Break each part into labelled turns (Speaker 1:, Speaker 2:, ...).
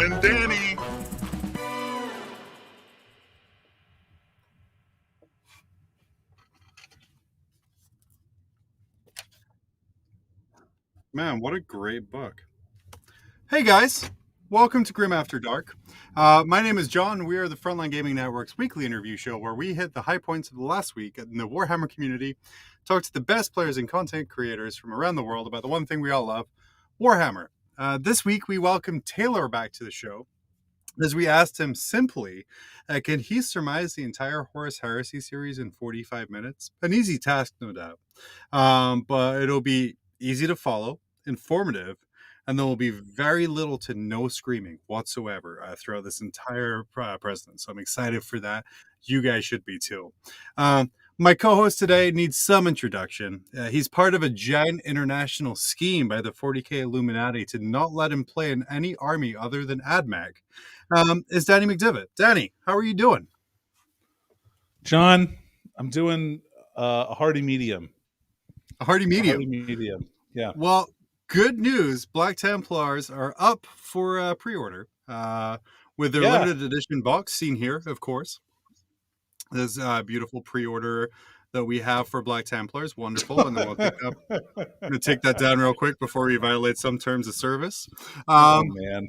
Speaker 1: and Danny. Man, what a great book. Hey guys, welcome to Grim After Dark. My name is John. We are the Frontline Gaming Network's weekly interview show where we hit the high points of the last week in the Warhammer community, talk to the best players and content creators from around the world about the one thing we all love, Warhammer. This week we welcome TayLore back to the show as we asked him simply, can he surmise the entire Horus Heresy series in 45 minutes? An easy task, no doubt. But it'll be easy to follow, informative, and there will be very little to no screaming whatsoever throughout this entire president. So I'm excited for that. You guys should be too. My co-host today needs some introduction. He's part of a giant international scheme by the 40K Illuminati to not let him play in any army other than AdMag. Is Danny McDivett. Danny, how are you doing?
Speaker 2: John, I'm doing a hearty medium.
Speaker 1: A hearty medium?
Speaker 2: A hearty medium, yeah.
Speaker 1: Well, good news. Black Templars are up for pre-order with their limited edition box, seen here, of course. This beautiful pre-order that we have for Black Templars. Wonderful. And then we'll pick up. I'm going to take that down real quick before we violate some terms of service.
Speaker 2: Oh, man.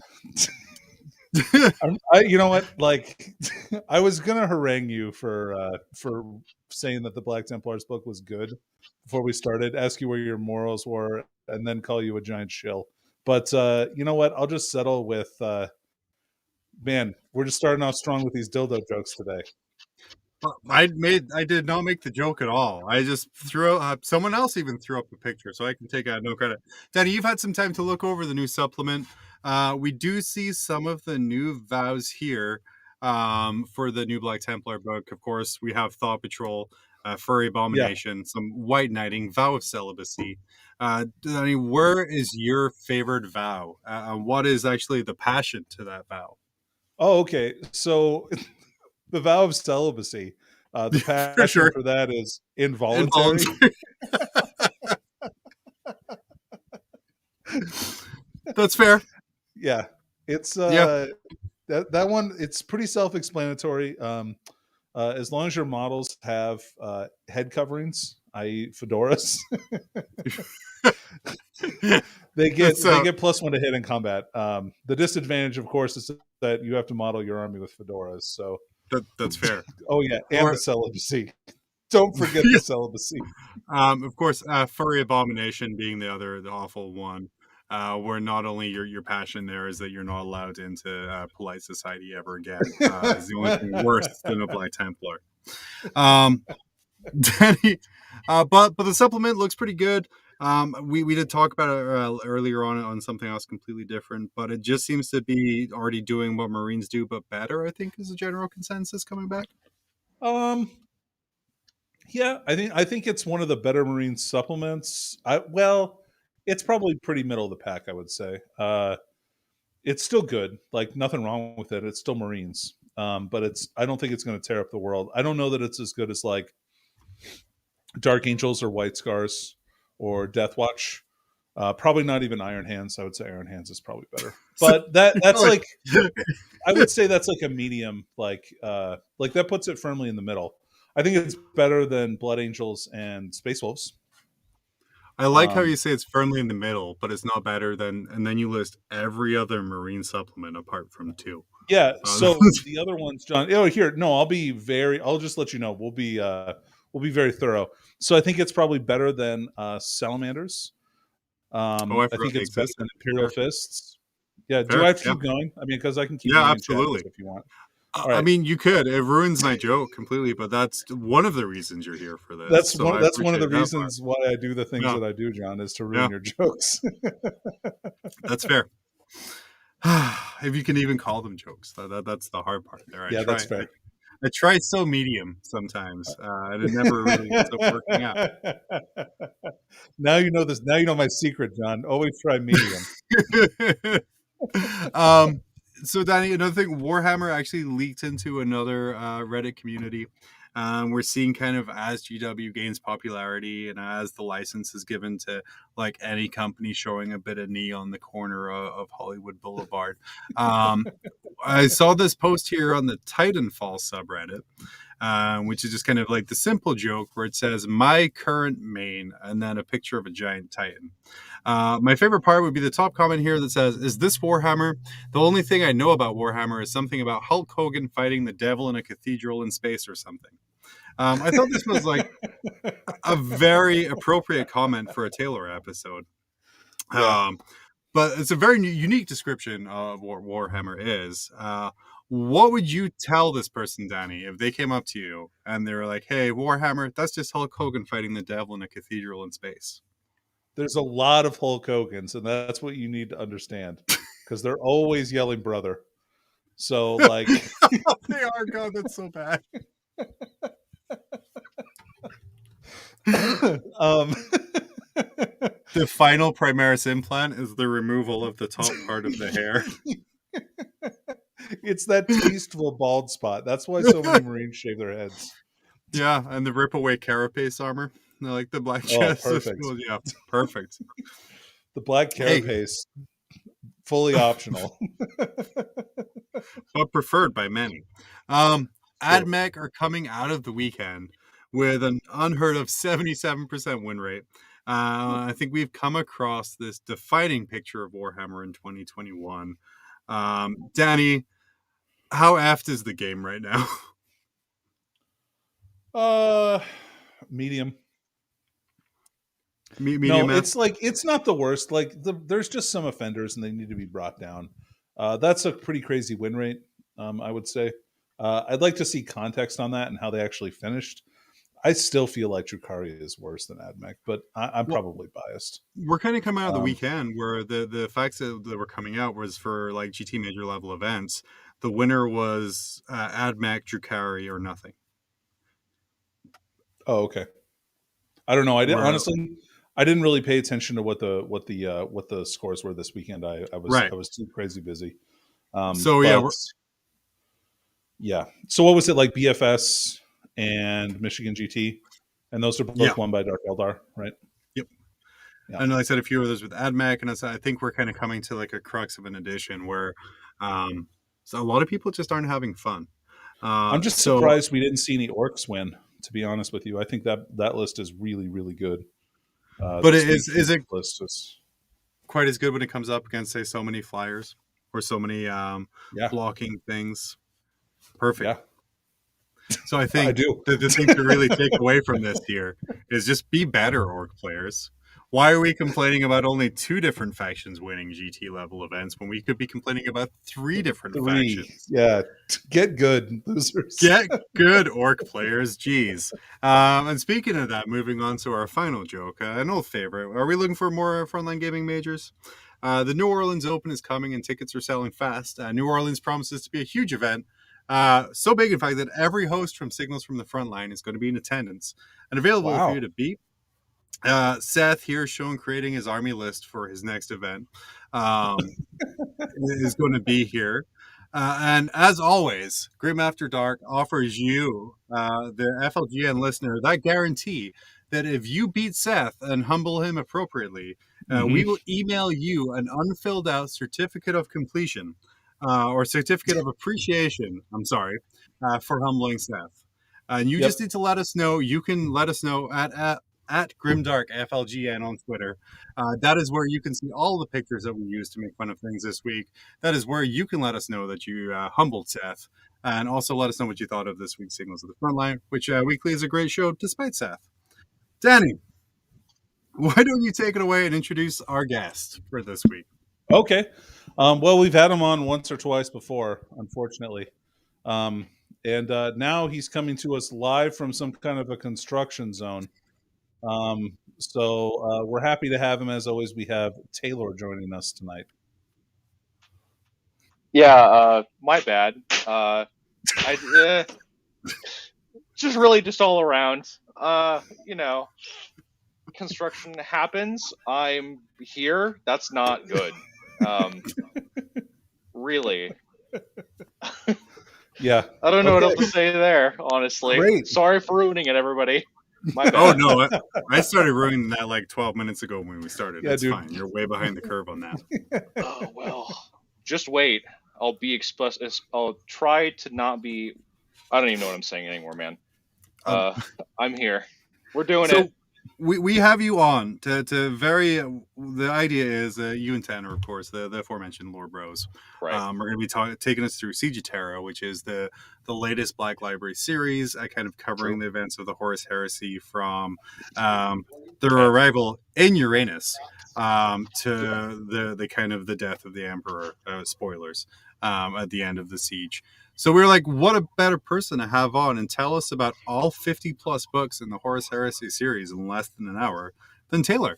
Speaker 2: You know what? Like, I was going to harangue you for saying that the Black Templars book was good before we started, ask you where your morals were, and then call you a giant shill. But you know what? I'll just settle with, man, we're just starting off strong with these dildo jokes today.
Speaker 1: I did not make the joke at all. I just threw someone else even threw up a picture, so I can take no credit. Danny, you've had some time to look over the new supplement. We do see some of the new vows here for the new Black Templar book. Of course, we have Thought Patrol, Furry Abomination, some White Knighting, Vow of Celibacy. Danny, where is your favorite vow? What is actually the passion to that vow?
Speaker 2: Oh, okay. So the vow of celibacy, the passion for that is involuntary.
Speaker 1: That's fair.
Speaker 2: Yeah, it's that one. It's pretty self-explanatory. As long as your models have head coverings, i.e., fedoras, they get +1 to hit in combat. The disadvantage, of course, is that you have to model your army with fedoras. So
Speaker 1: that's fair.
Speaker 2: Oh yeah, and the celibacy. Don't forget the celibacy.
Speaker 1: Of course, Furry Abomination being the awful one. Where not only your passion there is that you're not allowed into polite society ever again. Is the only thing worse than a Black Templar. Danny, but the supplement looks pretty good. We did talk about it earlier on something else completely different, but it just seems to be already doing what Marines do, but better, I think, is the general consensus coming back.
Speaker 2: Yeah, I think it's one of the better Marine supplements. It's probably pretty middle of the pack, I would say. It's still good, like nothing wrong with it. It's still Marines, but I don't think it's going to tear up the world. I don't know that it's as good as like Dark Angels or White Scars or Death Watch. Probably not even Iron Hands. I would say Iron Hands is probably better. But that's like, I would say that's like a medium, like that puts it firmly in the middle. I think it's better than Blood Angels and Space Wolves.
Speaker 1: I like how you say it's firmly in the middle, but it's not better than, and then you list every other Marine supplement apart from 2.
Speaker 2: Yeah. So the other ones, John. Oh, here, no, I'll just let you know. We'll be very thorough. So I think it's probably better than Salamanders. I think it's better than Imperial Fists. Yeah. Do I have to keep going? I mean, because I can keep going
Speaker 1: absolutely
Speaker 2: if you want.
Speaker 1: Right. I mean, you could. It ruins my joke completely, but that's one of the reasons you're here for this.
Speaker 2: That's one of the reasons why I do the things that I do, John, is to ruin your jokes.
Speaker 1: That's fair. If you can even call them jokes, that's the hard part there.
Speaker 2: That's fair.
Speaker 1: I try so medium sometimes, and it never really ends up working out.
Speaker 2: Now you know this. Now you know my secret, John. Always try medium.
Speaker 1: So, Danny, another thing, Warhammer actually leaked into another Reddit community We're seeing kind of as GW gains popularity and as the license is given to like any company showing a bit of knee on the corner of Hollywood Boulevard. I saw this post here on the Titanfall subreddit, which is just kind of like the simple joke where it says "my current main" and then a picture of a giant Titan. My favorite part would be the top comment here that says, "Is this Warhammer? The only thing I know about Warhammer is something about Hulk Hogan fighting the devil in a cathedral in space or something." I thought this was like a very appropriate comment for a TayLore episode.
Speaker 2: Yeah.
Speaker 1: But it's a very unique description of what Warhammer is. What would you tell this person, Danny, if they came up to you and they were like, "Hey, Warhammer, that's just Hulk Hogan fighting the devil in a cathedral in space"?
Speaker 2: There's a lot of Hulk Hogans, and that's what you need to understand, because they're always yelling "brother." So, like,
Speaker 1: They are. God, that's so bad. The final Primaris implant is the removal of the top part of the hair.
Speaker 2: it's that tasteful bald spot. That's why so many Marines shave their heads.
Speaker 1: Yeah, and the rip away carapace armor. I like the black
Speaker 2: Oh,
Speaker 1: chest.
Speaker 2: perfect.
Speaker 1: Yeah, perfect.
Speaker 2: The black carapace, fully optional.
Speaker 1: But preferred by many. AdMech are coming out of the weekend with an unheard of 77% win rate. I think we've come across this defining picture of Warhammer in 2021. Danny, how aft is the game right now?
Speaker 2: Medium.
Speaker 1: Medium
Speaker 2: No,
Speaker 1: aft?
Speaker 2: it's like, it's not the worst. Like, there's just some offenders, and they need to be brought down. That's a pretty crazy win rate, I would say. I'd like to see context on that and how they actually finished. I still feel like Drukhari is worse than AdMech, but I'm probably biased.
Speaker 1: We're kind of coming out of the weekend where the facts that were coming out was for like GT major level events. The winner was AdMech, Drukhari, or nothing.
Speaker 2: Oh, okay. I don't know. I didn't, honestly. I didn't really pay attention to what the scores were this weekend. I was too crazy busy.
Speaker 1: So
Speaker 2: yeah. So what was it like? BFS and Michigan GT, and those are both won by Dark Eldar, right?
Speaker 1: Yep.
Speaker 2: Yeah.
Speaker 1: I know I said a few others with AdMech, and I think we're kind of coming to like a crux of an edition where so a lot of people just aren't having fun.
Speaker 2: I'm just surprised we didn't see any orcs win, to be honest with you. I think that list is really, really good.
Speaker 1: But is it
Speaker 2: list is
Speaker 1: quite as good when it comes up against, say, so many flyers or so many blocking things? Perfect.
Speaker 2: Yeah.
Speaker 1: So I think the thing to really take away from this here is just be better, orc players. Why are we complaining about only 2 different factions winning GT level events when we could be complaining about 3 different factions?
Speaker 2: Yeah, get good, losers.
Speaker 1: Get good, orc players. Jeez. And speaking of that, moving on to our final joke, an old favorite. Are we looking for more frontline gaming majors? The New Orleans Open is coming and tickets are selling fast. New Orleans promises to be a huge event. So big, in fact, that every host from Signals from the Frontline is going to be in attendance and available for you to beat. Seth here shown creating his army list for his next event is going to be here. And as always, Grim After Dark offers you, the FLGN listener, that guarantee that if you beat Seth and humble him appropriately, we will email you an unfilled out certificate of completion or certificate of appreciation, for humbling Seth. And you just need to let us know. You can let us know at GrimdarkFLGN on Twitter. That is where you can see all the pictures that we used to make fun of things this week. That is where you can let us know that you humbled Seth, and also let us know what you thought of this week's Signals of the Frontline, which weekly is a great show despite Seth. Danny, why don't you take it away and introduce our guest for this week?
Speaker 2: Okay. Well, we've had him on once or twice before, unfortunately. And now he's coming to us live from some kind of a construction zone. So we're happy to have him. As always, we have TayLore joining us tonight.
Speaker 3: Yeah, my bad. Just really just all around. Construction happens. I'm here. That's not good. Really.
Speaker 2: Yeah.
Speaker 3: I don't know what else
Speaker 2: Okay.
Speaker 3: to say there, honestly.
Speaker 2: Great.
Speaker 3: Sorry for ruining it, everybody. My bad.
Speaker 1: Oh no, I started ruining that like 12 minutes ago when we started.
Speaker 2: Yeah,
Speaker 1: It's
Speaker 2: dude.
Speaker 1: fine. You're way behind the curve on that.
Speaker 3: Oh well. Just wait. I'll be explicit. I'll try to not be. I don't even know what I'm saying anymore, man. I'm here. We're doing
Speaker 1: So
Speaker 3: it.
Speaker 1: we have you on to very. The idea is you and Tanner, of course, the aforementioned lore bros.
Speaker 3: Right.
Speaker 1: We're going to be taking us through Siege of Terra, which is the latest Black Library series, kind of covering the events of the Horus Heresy from their arrival in Uranus to the kind of the death of the Emperor. Spoilers at the end of the siege. So we were like, what a better person to have on and tell us about all 50 plus books in the Horus Heresy series in less than an hour than TayLore.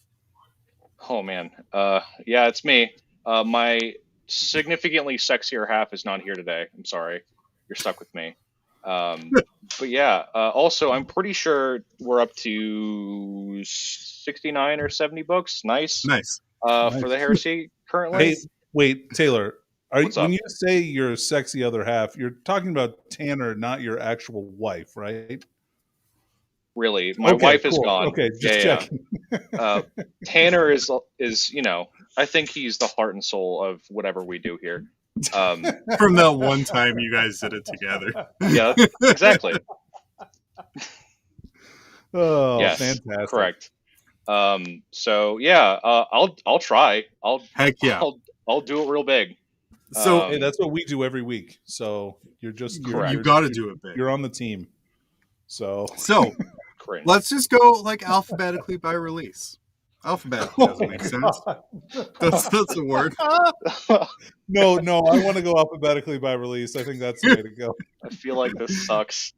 Speaker 3: Oh man. Yeah, it's me. My significantly sexier half is not here today. I'm sorry. You're stuck with me. But yeah. Also, I'm pretty sure we're up to 69 or 70 books. Nice.
Speaker 1: Nice.
Speaker 3: For the Heresy currently.
Speaker 2: Hey, wait, Taylor.
Speaker 3: What's
Speaker 2: When
Speaker 3: up?
Speaker 2: you say your sexy other half, you're talking about Tanner, not your actual wife, right?
Speaker 3: Really, my
Speaker 2: Okay,
Speaker 3: wife is
Speaker 2: cool.
Speaker 3: gone.
Speaker 2: Okay, just checking.
Speaker 3: Tanner is I think he's the heart and soul of whatever we do here.
Speaker 1: From that one time you guys did it together.
Speaker 3: Yeah, exactly.
Speaker 2: Oh,
Speaker 3: Yes,
Speaker 2: fantastic!
Speaker 3: correct. So yeah, I'll try.
Speaker 1: Heck yeah.
Speaker 3: I'll do it real big.
Speaker 1: So
Speaker 2: Hey, that's what we do every week. So you're
Speaker 3: Correct.
Speaker 1: you got to do it big.
Speaker 2: You're on the team. So
Speaker 3: Cringe.
Speaker 1: let's just go like alphabetically by release. Alphabetically doesn't make sense. That's a word.
Speaker 2: No, I want to go alphabetically by release. I think that's the way to go.
Speaker 3: I feel like this sucks.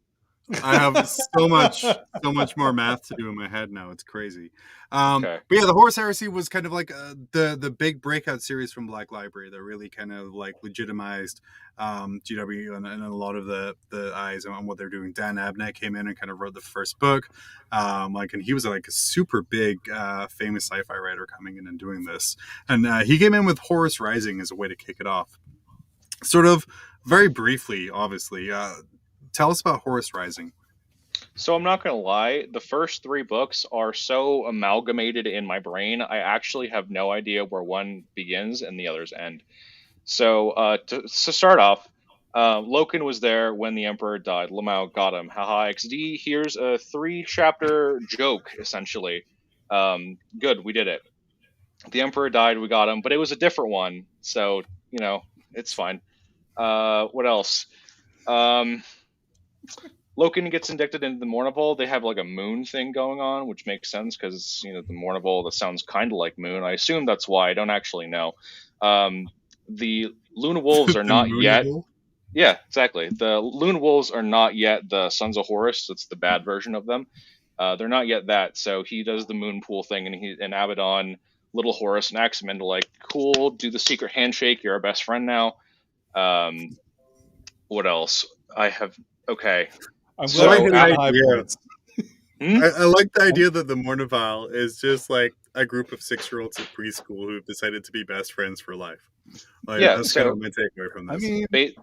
Speaker 1: I have so much more math to do in my head now. It's crazy.
Speaker 3: Okay.
Speaker 1: But yeah, the Horus Heresy was kind of like the big breakout series from Black Library that really kind of like legitimized GW and a lot of the eyes on what they're doing. Dan Abnett came in and kind of wrote the first book, and he was like a super big famous sci-fi writer coming in and doing this, and he came in with Horus Rising as a way to kick it off. Sort of very briefly, obviously. Tell us about Horus Rising.
Speaker 3: So I'm not going to lie, the first 3 books are so amalgamated in my brain, I actually have no idea where one begins and the others end. So to start off, Loken was there when the Emperor died. Lamau got him. Haha XD. Here's a 3-chapter joke, essentially. Good, we did it. The Emperor died, we got him, but it was a different one. So, it's fine. What else? Loken gets inducted into the Mournival. They have like a moon thing going on, which makes sense because the Mournival, that sounds kind of like moon. I assume that's why. I don't actually know. The Loon Wolves are not yet. Yeah, exactly. The Loon Wolves are not yet the Sons of Horus. That's the bad version of them. They're not yet that. So he does the moon pool thing, and Abaddon, Little Horus, and Axum into like, cool, do the secret handshake. You're our best friend now. What else? Okay.
Speaker 2: I'm
Speaker 3: So,
Speaker 2: glad I hit
Speaker 3: I-
Speaker 2: high points.
Speaker 1: I like the idea that the Mournival is just like a group of 6-year-olds at preschool who've decided to be best friends for life. Like,
Speaker 3: Yeah,
Speaker 1: that's
Speaker 3: so-
Speaker 1: kind of my takeaway from this.
Speaker 2: I mean,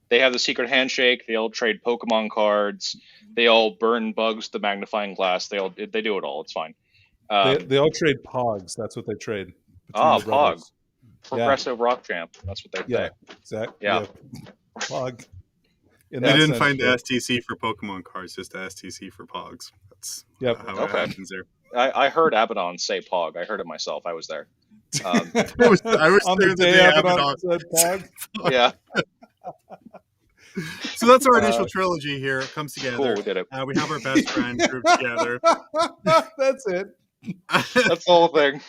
Speaker 3: They have the secret handshake. They all trade Pokemon cards. They all burn bugs with the magnifying glass. They do it all. It's fine.
Speaker 2: they all trade Pogs. That's what they trade. between
Speaker 3: Oh,
Speaker 2: the brothers.
Speaker 3: Progressive rock champ. That's what they
Speaker 2: Yeah,
Speaker 3: say.
Speaker 2: exactly.
Speaker 3: Yeah.
Speaker 2: Pog. In
Speaker 1: They
Speaker 2: that
Speaker 1: didn't
Speaker 2: sense,
Speaker 1: find the
Speaker 2: yeah.
Speaker 1: STC for Pokemon cards, just the STC for Pogs. That's
Speaker 2: Yep.
Speaker 1: how
Speaker 3: Okay.
Speaker 1: it happens there.
Speaker 3: I heard Abaddon say Pog. I heard it myself. I was there.
Speaker 1: I was
Speaker 2: On
Speaker 1: there
Speaker 2: the
Speaker 1: the
Speaker 2: day
Speaker 1: day
Speaker 2: Abaddon
Speaker 1: Abaddon.
Speaker 2: said Pog.
Speaker 3: Yeah.
Speaker 1: So that's our initial trilogy here. It comes together.
Speaker 3: Cool. We did it.
Speaker 1: We have our best friend group together.
Speaker 2: That's it.
Speaker 3: That's the whole thing.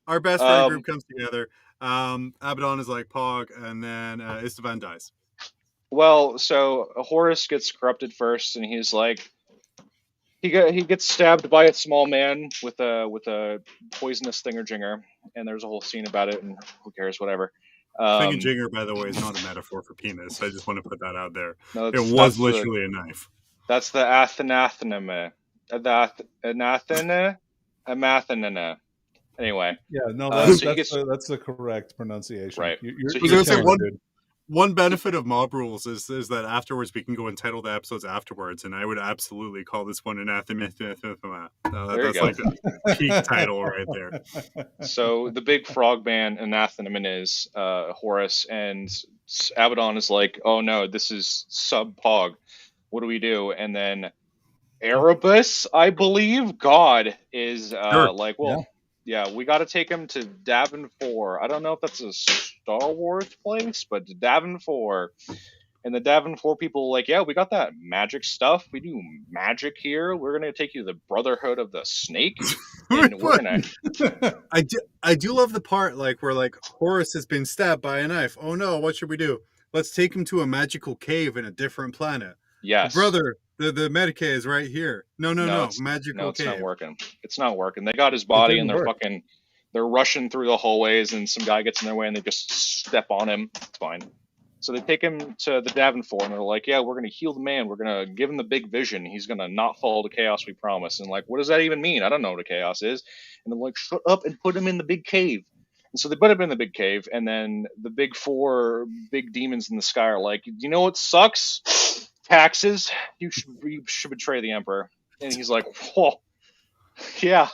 Speaker 1: Our best friend group comes together. Abaddon is like Pog, and then Istvan dies.
Speaker 3: Well, so Horus gets corrupted first, and he's like, he gets stabbed by a small man with a poisonous thingerjinger, and there's a whole scene about it, and who cares, whatever.
Speaker 1: Thinginger, by the way, is not a metaphor for penis. I just want to put that out there.
Speaker 3: No,
Speaker 1: It was literally a knife.
Speaker 3: That's the anathema. Anathena. Anyway,
Speaker 2: Yeah, no,
Speaker 3: so he
Speaker 2: that's the correct pronunciation.
Speaker 3: Right.
Speaker 2: You're
Speaker 3: So
Speaker 1: he gets
Speaker 2: killing
Speaker 1: one-
Speaker 2: it, dude.
Speaker 1: One benefit of mob rules is that afterwards we can go and title the episodes afterwards, and I would absolutely call this one Anathema.
Speaker 3: There you
Speaker 1: That's
Speaker 3: go.
Speaker 1: like a peak title right there.
Speaker 3: So the big frogman Anathema is Horus, and Abaddon is like, oh no, this is sub-pog. What do we do? And then Erebus, I believe, God is
Speaker 1: Sure.
Speaker 3: like, well, yeah, we got to take him to Davenport. I don't know if that's a Star Wars place, but Davenport. And the Davenport people are like, yeah, we got that magic stuff. We do magic here. We're going to take you to the Brotherhood of the Snake. And we're going to...
Speaker 1: I do love the part like where like Horus has been stabbed by a knife. Oh no, what should we do? Let's take him to a magical cave in a different planet.
Speaker 3: Yes.
Speaker 1: Brother, the Medicaid is right here. No. Magical
Speaker 3: it's
Speaker 1: cave.
Speaker 3: not working. It's not working. They got his body and they're rushing through the hallways, and some guy gets in their way and they just step on him. It's fine. So they take him to the Davenport and they're like, yeah, we're going to heal the man. We're going to give him the big vision. He's going to not fall to chaos, we promise. And like, what does that even mean? I don't know what a chaos is. And they're like, shut up and put him in the big cave. And so they put him in the big cave, and then the big four big demons in the sky are like, you know what sucks? Taxes. You should betray the Emperor. And he's like, whoa, yeah,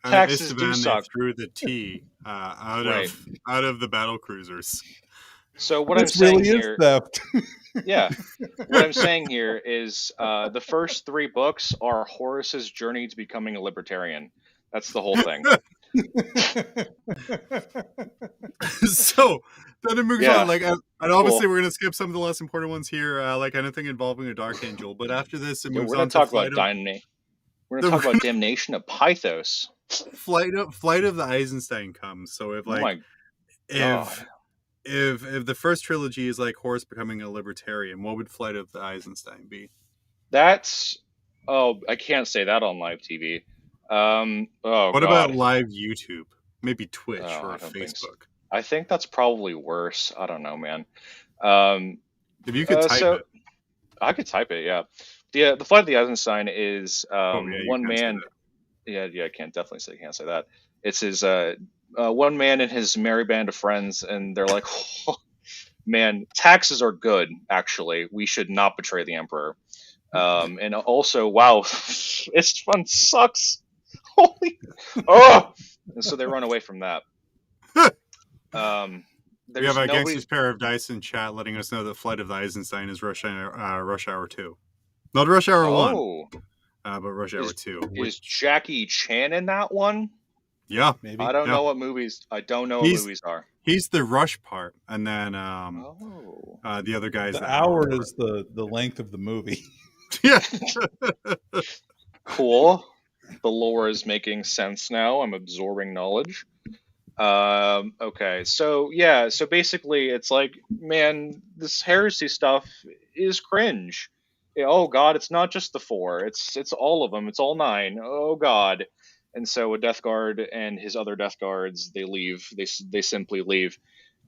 Speaker 3: taxes do suck.
Speaker 1: Threw the T out of the battle cruisers.
Speaker 3: So what I'm saying here, yeah, what I'm saying here is the first 3 books are Horus's journey to becoming a libertarian. That's the whole thing.
Speaker 1: So then it moves on. Like, and obviously we're gonna skip some of the less important ones here, like anything involving a Dark Angel. But after this, it moves on to
Speaker 3: We're gonna talk about Damnation of Pythos.
Speaker 1: Flight of the Eisenstein comes. So if like, if the first trilogy is like Horus becoming a libertarian, what would Flight of the Eisenstein be?
Speaker 3: That's I can't say that on live TV.
Speaker 1: What about live YouTube? Maybe Twitch or Facebook.
Speaker 3: So. I think that's probably worse. I don't know, man.
Speaker 1: If you could type it,
Speaker 3: I could type it. Yeah. The Flight of the Eisenstein is one man. Yeah, I can't say that. It's his one man and his merry band of friends, and they're like, oh, man, taxes are good. Actually, we should not betray the Emperor. And also, wow, this fun sucks. Holy, and so they run away from that.
Speaker 1: We have a gangster's pair of dice in chat letting us know that Flight of the Eisenstein is Rush Hour 2. Not Rush Hour 1, but Rush Hour 2.
Speaker 3: Is Jackie Chan in that one?
Speaker 1: Yeah.
Speaker 2: Maybe.
Speaker 3: I don't know what movies are.
Speaker 1: He's the Rush part, and then the other guy's
Speaker 2: the hour is the length of the movie.
Speaker 1: Yeah.
Speaker 3: Cool. The lore is making sense now. I'm absorbing knowledge. Okay, so basically it's like, man, this heresy stuff is cringe. Oh god, it's not just the 4, it's all of them, it's all 9. Oh god. And so a Death Guard and his other Death Guards, they leave. They simply leave,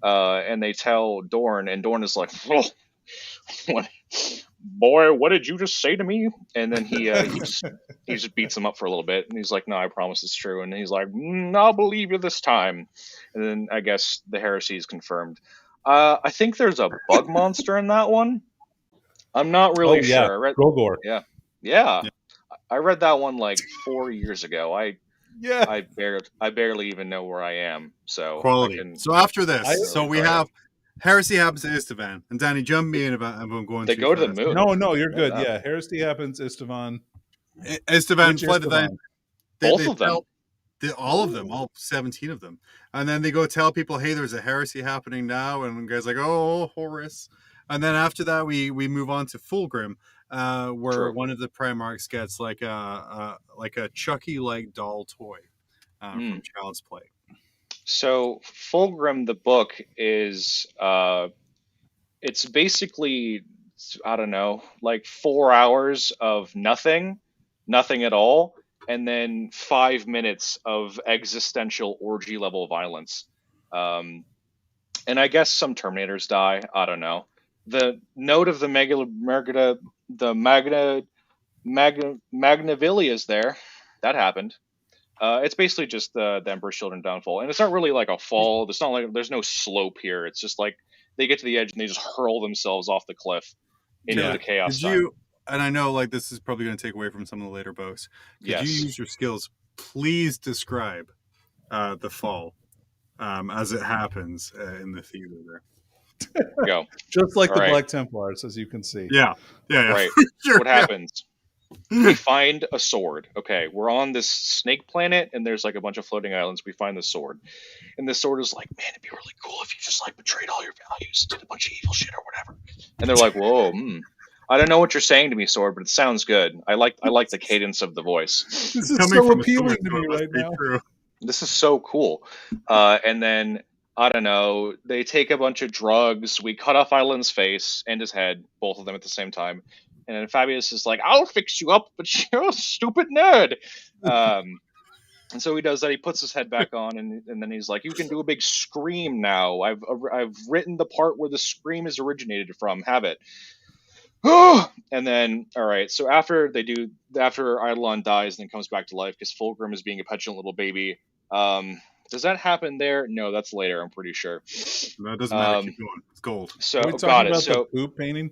Speaker 3: and they tell Dorn, and Dorn is like, oh, boy, what did you just say to me? And then he just beats him up for a little bit, and he's like, no, I promise it's true. And he's like, I'll believe you this time. And then I guess the heresy is confirmed. I think there's a bug monster in that one. I'm not really sure.
Speaker 2: Grogor.
Speaker 3: Yeah. I read that one like 4 years ago. I barely even know where I am. So
Speaker 1: quality. So after this, we have Heresy happens to Istvan, and Danny, jump me in about I'm going.
Speaker 3: They go to the moon.
Speaker 2: No, you're good. Yeah, Heresy happens. Istvan,
Speaker 1: Flight of the
Speaker 3: both of them.
Speaker 1: All of them, all 17 of them, and then they go tell people, "Hey, there's a heresy happening now," and the guy's like, "Oh, Horus." And then after that, we move on to Fulgrim, where one of the Primarchs gets like a Chucky-like doll toy from Child's Play.
Speaker 3: So Fulgrim, the book, is it's basically, I don't know, like 4 hours of nothing at all, and then 5 minutes of existential orgy level violence. And I guess some Terminators die. I don't know. The note of the Magnavilia is there. That happened. It's basically just the Emperor's Children downfall, and it's not really like a fall. It's not like there's no slope here. It's just like they get to the edge and they just hurl themselves off the cliff into the chaos.
Speaker 1: Did you? And I know, like, this is probably going to take away from some of the later books. Could you use your skills? Please describe the fall as it happens in the theater there.
Speaker 3: Go.
Speaker 2: Just like the Black Templars, as you can see.
Speaker 1: Yeah.
Speaker 3: Right.
Speaker 1: Sure,
Speaker 3: what happens? We find a sword. Okay, we're on this snake planet, and there's like a bunch of floating islands. We find the sword, and the sword is like, man, it'd be really cool if you just like betrayed all your values, did a bunch of evil shit or whatever. And they're like, whoa, I don't know what you're saying to me, sword, but it sounds good. I like the cadence of the voice.
Speaker 2: This is so appealing to me right now.
Speaker 3: This is so cool. And then I don't know. They take a bunch of drugs. We cut off Island's face and his head, both of them at the same time. And then Fabius is like, I'll fix you up, but you're a stupid nerd. And so he does that. He puts his head back on, and then he's like, you can do a big scream now. I've written the part where the scream is originated from. Have it. And then, all right. So after Eidolon dies and then comes back to life because Fulgrim is being a petulant little baby. Does that happen there? No, that's later. I'm pretty sure.
Speaker 1: No, it doesn't matter. Keep going. It's gold.
Speaker 3: So
Speaker 2: Are we talking about the poop painting?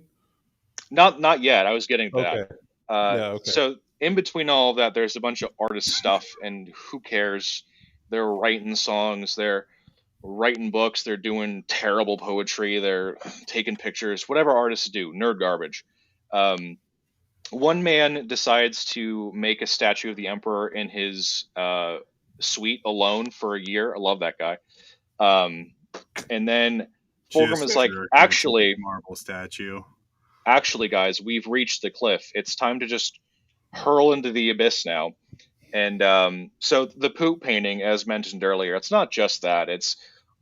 Speaker 3: Not yet. I was getting to that.
Speaker 2: Okay.
Speaker 3: So in between all of that, there's a bunch of artist stuff, and who cares? They're writing songs. They're writing books. They're doing terrible poetry. They're taking pictures. Whatever artists do, nerd garbage. One man decides to make a statue of the Emperor in his suite alone for a year. I love that guy. And then Fulgrim is like, actually,
Speaker 1: marble statue.
Speaker 3: Actually, guys, we've reached the cliff. It's time to just hurl into the abyss now. And so the poop painting, as mentioned earlier, it's not just that. It's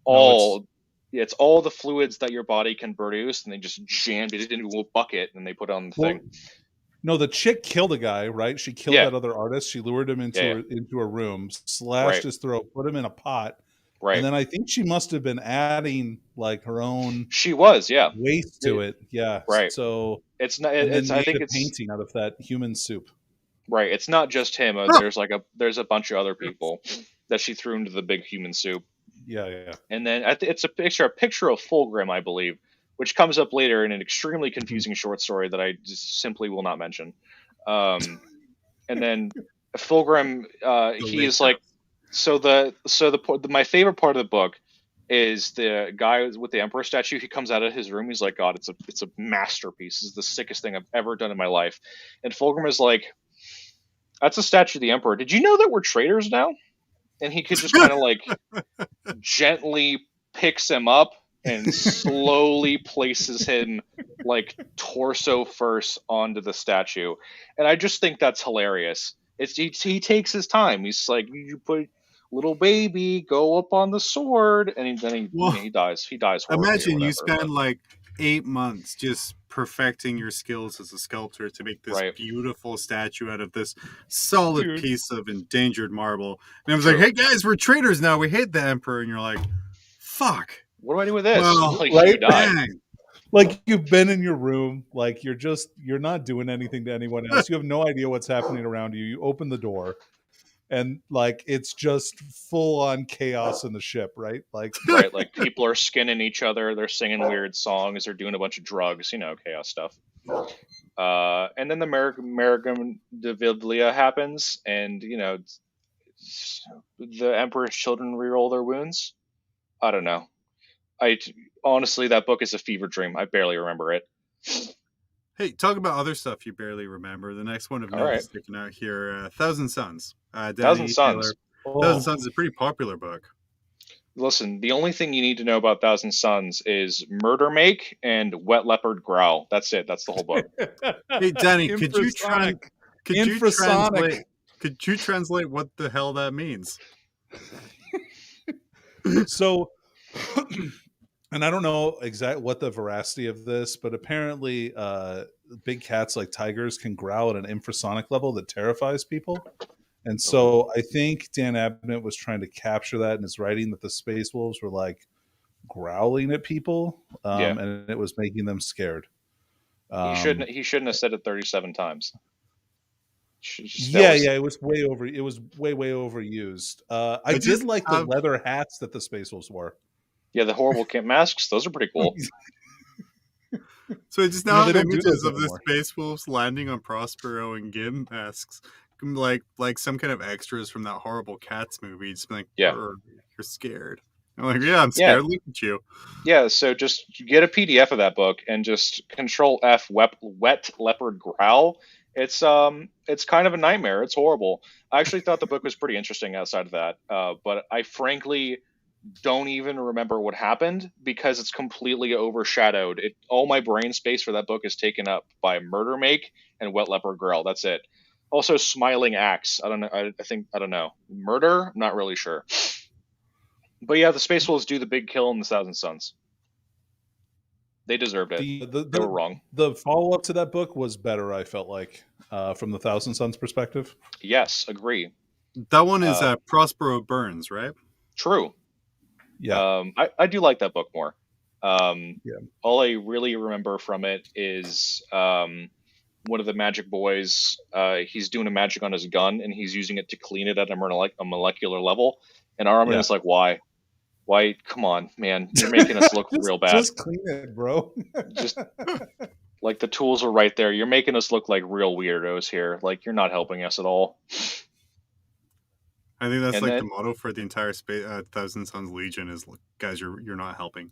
Speaker 3: all the fluids that your body can produce, and they just jammed it into a bucket, and they put it on the thing.
Speaker 2: No, the chick killed a guy, right? She killed that other artist. She lured him into a room, slashed his throat, put him in a pot.
Speaker 3: Right.
Speaker 2: And then I think she must have been adding like her own.
Speaker 3: She was,
Speaker 2: waste to it, yeah.
Speaker 3: Right.
Speaker 2: So
Speaker 3: it's not. I think it's
Speaker 2: painting out of that human soup.
Speaker 3: Right. It's not just him. There's a bunch of other people that she threw into the big human soup.
Speaker 2: Yeah.
Speaker 3: And then it's a picture of Fulgrim, I believe, which comes up later in an extremely confusing short story that I just simply will not mention. And then Fulgrim, he is like. My favorite part of the book is the guy with the Emperor statue. He comes out of his room. He's like, God, it's a masterpiece. This is the sickest thing I've ever done in my life. And Fulgrim is like, that's a statue of the Emperor. Did you know that we're traitors now? And he could just kind of like gently picks him up and slowly places him like torso first onto the statue. And I just think that's hilarious. He takes his time. He's like, you put little baby, go up on the sword, and then he dies. He dies.
Speaker 1: Imagine you spend like 8 months just perfecting your skills as a sculptor to make this beautiful statue out of this solid piece of endangered marble. And I was like, hey guys, we're traitors now. We hate the Emperor. And you're like, fuck.
Speaker 3: What do I do with this?
Speaker 1: Well,
Speaker 3: like,
Speaker 2: like you've been in your room, like you're not doing anything to anyone else. You have no idea what's happening around you. You open the door, and like it's just full on chaos in the ship, right? Like
Speaker 3: people are skinning each other, they're singing weird songs, they're doing a bunch of drugs, chaos stuff. And then the Merigum de Vildlia happens, and the Emperor's children reroll their wounds. I don't know. Honestly, that book is a fever dream. I barely remember it.
Speaker 1: Hey, talk about other stuff you barely remember. The next one of note is sticking out here. Thousand Suns.
Speaker 3: Thousand Suns.
Speaker 1: Thousand Suns is a pretty popular book.
Speaker 3: Listen, the only thing you need to know about Thousand Suns is Murder Make and Wet Leopard Growl. That's it. That's the whole book.
Speaker 1: Hey, Danny, could you translate what the hell that means?
Speaker 2: So, and I don't know exactly what the veracity of this, but apparently big cats like tigers can growl at an infrasonic level that terrifies people. And so I think Dan Abnett was trying to capture that in his writing, that the Space Wolves were like growling at people, and it was making them scared.
Speaker 3: He shouldn't have said it 37 times.
Speaker 2: It was way over. It was way overused. I did like the leather hats that the Space Wolves wore.
Speaker 3: Yeah, the horrible camp masks. Those are pretty cool.
Speaker 1: So I just now
Speaker 2: they
Speaker 1: have
Speaker 2: don't do
Speaker 1: images
Speaker 2: those
Speaker 1: of the
Speaker 2: anymore.
Speaker 1: Space Wolves landing on Prospero and Gim masks, like some kind of extras from that horrible Cats movie. Just like,
Speaker 3: Yeah.
Speaker 1: you're scared. I'm like, yeah, I'm
Speaker 3: Yeah.
Speaker 1: scared. Look at you.
Speaker 3: Yeah, so just get a PDF of that book and just Control F wet leopard growl. It's kind of a nightmare. It's horrible. I actually thought the book was pretty interesting outside of that, but I frankly don't even remember what happened because it's completely overshadowed. All my brain space for that book is taken up by Murder Make and Wet Leopard Growl. That's it. Also, Smiling Axe. I don't know. I don't know. Murder. I'm not really sure. But yeah, the Space Wolves do the big kill in the Thousand Suns. They deserved it. They were wrong.
Speaker 2: The follow up to that book was better. I felt like from the Thousand Suns perspective.
Speaker 3: Yes, agree.
Speaker 1: That one is Prospero Burns, right?
Speaker 3: True.
Speaker 2: Yeah.
Speaker 3: I do like that book more.
Speaker 2: Yeah.
Speaker 3: All I really remember from it is one of the magic boys. He's doing a magic on his gun and he's using it to clean it at a molecular level. And Armin is like, why? Why? Come on, man. You're making us look real bad.
Speaker 2: Just clean it, bro.
Speaker 3: Just like the tools are right there. You're making us look like real weirdos here. Like you're not helping us at all.
Speaker 1: I think that's the motto for the entire Thousand Suns Legion is, guys, you're not helping.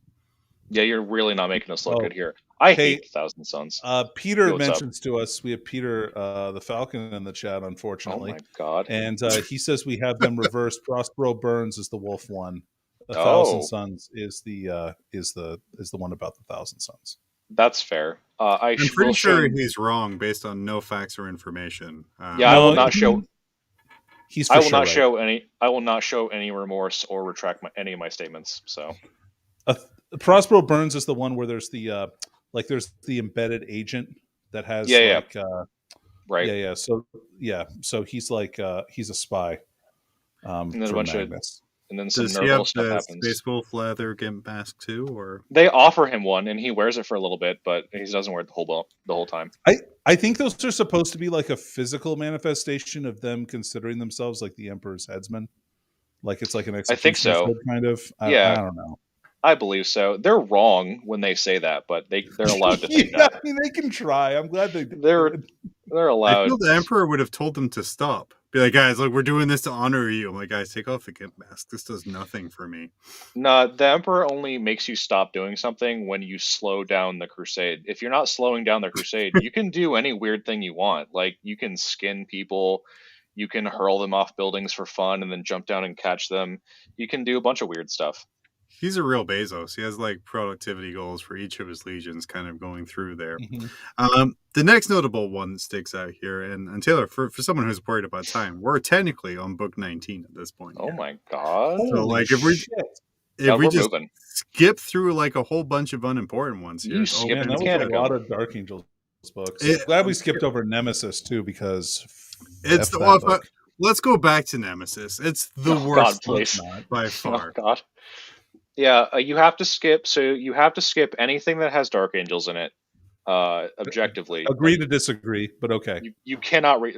Speaker 3: Yeah, you're really not making us look good here. I hate Thousand Suns.
Speaker 2: Peter mentions to us, we have Peter the Falcon in the chat, unfortunately.
Speaker 3: Oh my god.
Speaker 2: And he says we have them reversed. Prospero Burns is the wolf one. The Thousand Suns is the one about the Thousand Suns.
Speaker 3: That's fair.
Speaker 1: I'm pretty sure he's wrong based on no facts or information.
Speaker 3: Yeah, I will not show.
Speaker 2: I
Speaker 3: will not show any remorse or retract any of my statements. So,
Speaker 2: Prospero Burns is the one where there's the there's the embedded agent that has
Speaker 3: right.
Speaker 2: Yeah. So he's like he's a spy.
Speaker 3: And then a bunch
Speaker 2: Magnus.
Speaker 3: And then some
Speaker 1: Does he have
Speaker 3: stuff
Speaker 1: the
Speaker 3: happens.
Speaker 1: Space Wolf leather gimp mask too, or
Speaker 3: they offer him one and he wears it for a little bit, but he doesn't wear it the whole time.
Speaker 2: I think those are supposed to be like a physical manifestation of them considering themselves like the Emperor's headsman. Like it's like an execution.
Speaker 3: I think so.
Speaker 2: Kind of. I don't know.
Speaker 3: I believe so. They're wrong when they say that, but they're allowed to think that.
Speaker 2: I mean, they can try. I'm glad
Speaker 3: they're allowed.
Speaker 1: I feel the Emperor would have told them to stop. Be like, guys, look, we're doing this to honor you. I'm like, guys, take off the gimp mask. This does nothing for me.
Speaker 3: No, the Emperor only makes you stop doing something when you slow down the crusade. If you're not slowing down the crusade, you can do any weird thing you want. Like, you can skin people, you can hurl them off buildings for fun and then jump down and catch them. You can do a bunch of weird stuff.
Speaker 1: He's a real Bezos. He has like productivity goals for each of his legions kind of going through there.
Speaker 2: Mm-hmm.
Speaker 1: The next notable one that sticks out here, and Taylor, for someone who's worried about time, we're technically on book 19 at this point.
Speaker 3: Oh my god.
Speaker 1: So like if we just
Speaker 3: moving.
Speaker 1: skip through like a whole bunch of unimportant ones here.
Speaker 2: That was a lot of Dark Angels books. Glad we skipped over Nemesis too, because
Speaker 1: it's let's go back to Nemesis. It's the worst book by far.
Speaker 3: Oh god. Yeah, you have to skip. So you have to skip anything that has Dark Angels in it. Objectively,
Speaker 2: agree to disagree, but okay.
Speaker 3: You cannot read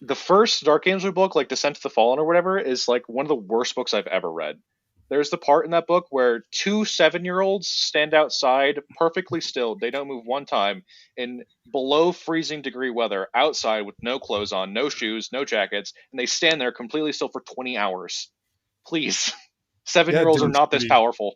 Speaker 3: the first Dark Angel book, like Descent to the Fallen or whatever, is like one of the worst books I've ever read. There's the part in that book where 2 7-year-olds stand outside perfectly still. They don't move one time in below freezing degree weather outside with no clothes on, no shoes, no jackets, and they stand there completely still for 20 hours. Please. 7-year-olds are not this powerful.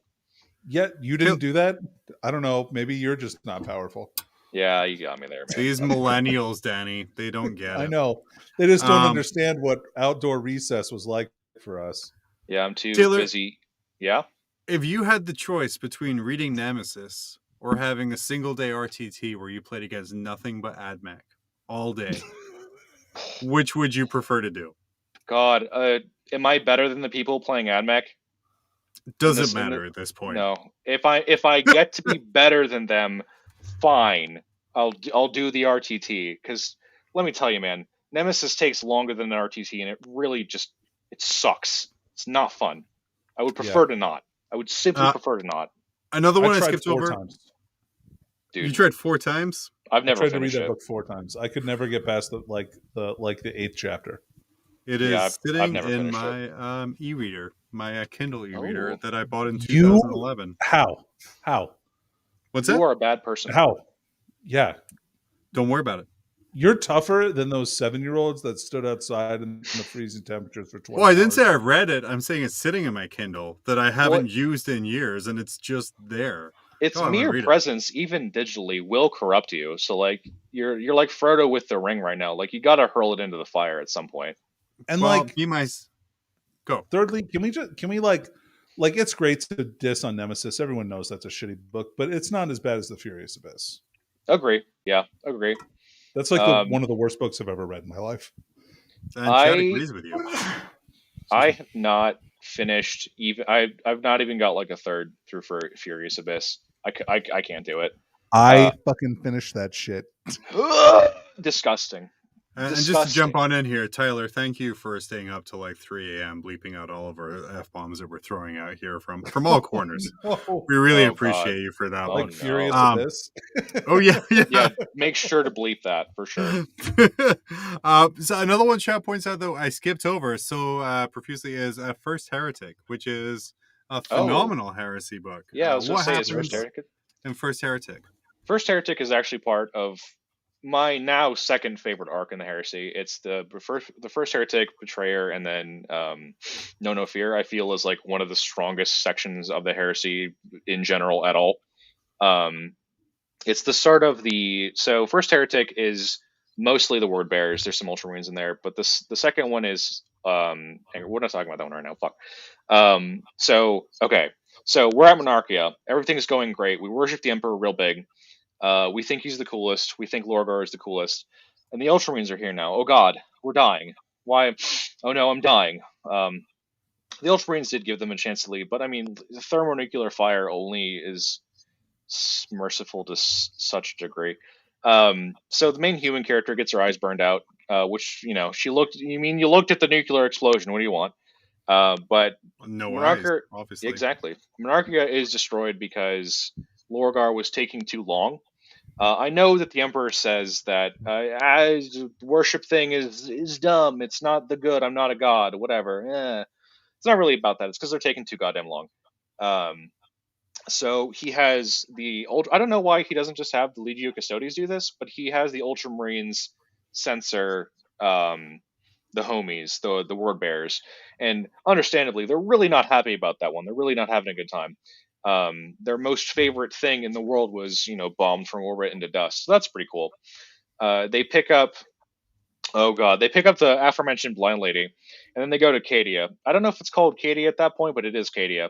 Speaker 2: Yeah, you didn't do that? I don't know. Maybe you're just not powerful.
Speaker 3: Yeah, you got me there, man.
Speaker 1: These millennials, Danny, they don't get it.
Speaker 2: I know. They just don't understand what outdoor recess was like for us.
Speaker 3: Yeah, I'm too
Speaker 1: Taylor,
Speaker 3: busy. Yeah?
Speaker 1: If you had the choice between reading Nemesis or having a single day RTT where you played against nothing but AdMech all day, which would you prefer to do?
Speaker 3: God, am I better than the people playing AdMech?
Speaker 1: Doesn't matter at this point.
Speaker 3: No. If I get to be better than them, fine. I'll do the RTT, because let me tell you, man, Nemesis takes longer than an RTT, and it really just it sucks. It's not fun. I would prefer to not. I would simply prefer to not.
Speaker 1: Another one I skipped
Speaker 2: 4
Speaker 1: over.
Speaker 2: Times.
Speaker 1: Dude, you tried 4 times?
Speaker 3: I've never
Speaker 2: tried to read that book 4 times. I could never get past the 8th chapter.
Speaker 1: It is sitting in my e-reader. my Kindle e-reader
Speaker 3: Oh.
Speaker 1: that I bought in
Speaker 2: You
Speaker 1: 2011.
Speaker 2: how?
Speaker 1: What's
Speaker 3: You
Speaker 1: that?
Speaker 3: are a bad person.
Speaker 2: How? Yeah.
Speaker 1: Don't worry about it.
Speaker 2: You're tougher than those 7-year-olds that stood outside in the freezing temperatures for 20
Speaker 1: Well, I didn't
Speaker 2: hours.
Speaker 1: say I read it. I'm saying it's sitting in my Kindle that I haven't used in years, and it's just there.
Speaker 3: Its
Speaker 1: Oh, I'm gonna
Speaker 3: mere
Speaker 1: read it.
Speaker 3: presence, even digitally, will corrupt you. So like you're like Frodo with the ring right now. Like you gotta hurl it into the fire at some point.
Speaker 2: And
Speaker 1: Well,
Speaker 2: like,
Speaker 1: be my go.
Speaker 2: thirdly, can we like it's great to diss on Nemesis. Everyone knows that's a shitty book, but it's not as bad as The Furious Abyss.
Speaker 3: Agree. Yeah, agree.
Speaker 2: That's like one of the worst books I've ever read in my life.
Speaker 1: And Chad agrees with you.
Speaker 3: I have not finished even. I've not even got like a third through for Furious Abyss. I can't do it.
Speaker 2: I fucking finished that shit.
Speaker 3: Disgusting.
Speaker 1: And just to jump on in here, Tyler, thank you for staying up till like 3 a.m. bleeping out all of our F-bombs that we're throwing out here from all corners. We really appreciate you for that.
Speaker 2: Like Furious
Speaker 1: Abyss. Oh, yeah.
Speaker 3: Yeah, make sure to bleep that for sure.
Speaker 1: So another one Chad points out, though, I skipped over so profusely, is First Heretic, which is a phenomenal heresy book.
Speaker 3: Yeah, I was going to say,
Speaker 1: is
Speaker 3: First Heretic?
Speaker 1: And First Heretic.
Speaker 3: First Heretic is actually part of my now second favorite arc in the heresy. It's the first Heretic, Betrayer, and then No Fear. I feel is like one of the strongest sections of the heresy in general at all. It's the start of so First Heretic is mostly the word bearers. There's some Ultramarines in there, but the second one is we're not talking about that one right now. Fuck. So we're at Monarchia. Everything's going great. We worship the Emperor real big. We think he's the coolest. We think Lorgar is the coolest. And the Ultramarines are here now. Oh god, we're dying. Why? Oh no, I'm dying. The Ultramarines did give them a chance to leave, but I mean, the thermonuclear fire only is merciful to such a degree. So the main human character gets her eyes burned out, which, she looked. You mean you looked at the nuclear explosion? What do you want? But
Speaker 1: no
Speaker 3: Monarchia,
Speaker 1: eyes, obviously.
Speaker 3: Exactly. Monarchia is destroyed because Lorgar was taking too long. I know that the Emperor says that worship thing is dumb. It's not the good. I'm not a god. Whatever. It's not really about that. It's because they're taking too goddamn long. So he has I don't know why he doesn't just have the Legio Custodes do this, but he has the Ultramarines censor the homies, the word bearers, and understandably, they're really not happy about that one. They're really not having a good time. Their most favorite thing in the world was, bombed from orbit into dust. So that's pretty cool. They pick up the aforementioned blind lady, and then they go to Cadia. I don't know if it's called Cadia at that point, but it is Cadia.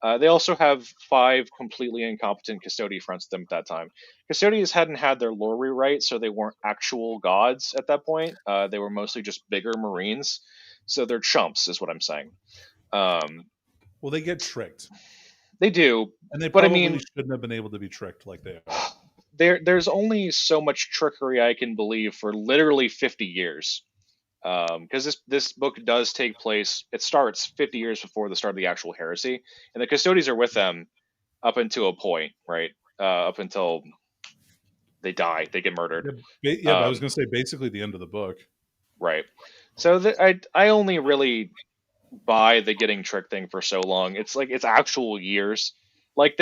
Speaker 3: They also have 5 completely incompetent Custodi fronts them at that time. Custodians hadn't had their lore rewrite, so they weren't actual gods at that point. They were mostly just bigger Marines, so they're chumps, is what I'm saying.
Speaker 2: Well, they get tricked.
Speaker 3: They do,
Speaker 2: and they probably shouldn't have been able to be tricked like they are.
Speaker 3: There's only so much trickery I can believe for literally 50 years. Because this book does take place, it starts 50 years before the start of the actual heresy, and the Custodians are with them up until a point, right? Up until they die, they get murdered.
Speaker 2: Yeah, but I was going to say basically the end of the book,
Speaker 3: right? So I only really buy the getting tricked thing for so long. It's like it's actual years. Like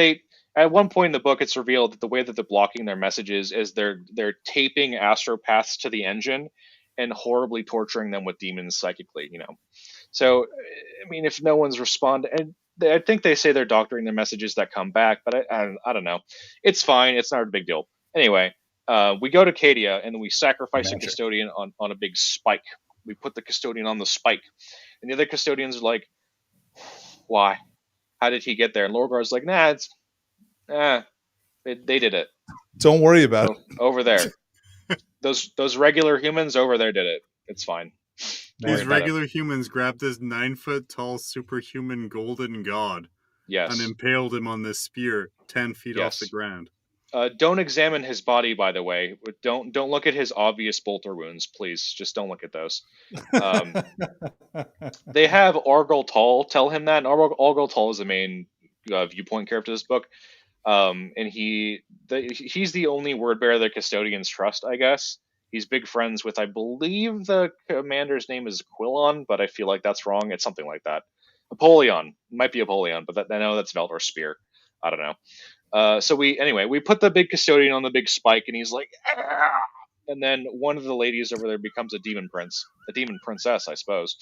Speaker 3: at one point in the book, it's revealed that the way that they're blocking their messages is they're taping astropaths to the engine and horribly torturing them with demons psychically, So, I mean, if no one's responded, and I think they say they're doctoring their messages that come back, but I don't know. It's fine. It's not a big deal. Anyway, we go to Cadia, and we sacrifice a custodian on a big spike. We put the custodian on the spike. And the other custodians are like, why? How did he get there? And Lorgar's like, nah, they did it.
Speaker 2: Don't worry about it.
Speaker 3: Over there. Those regular humans over there did it. It's fine.
Speaker 1: These regular humans grabbed this 9-foot-tall superhuman golden god, and impaled him on this spear 10 feet off the ground.
Speaker 3: Don't examine his body, by the way. Don't look at his obvious bolter wounds, please. Just don't look at those. They have Argal Tall tell him that, and Argal Tall is the main viewpoint character of this book. And he's the only word bearer the Custodians trust, I guess. He's big friends with, I believe the commander's name is Quillon, but I feel like that's wrong. It's something like that. Apollyon. Might be Apollyon, but I know that's Veldor's spear. I don't know. So we put the big custodian on the big spike, and he's like, "Ah!" And then one of the ladies over there becomes a demon princess, I suppose.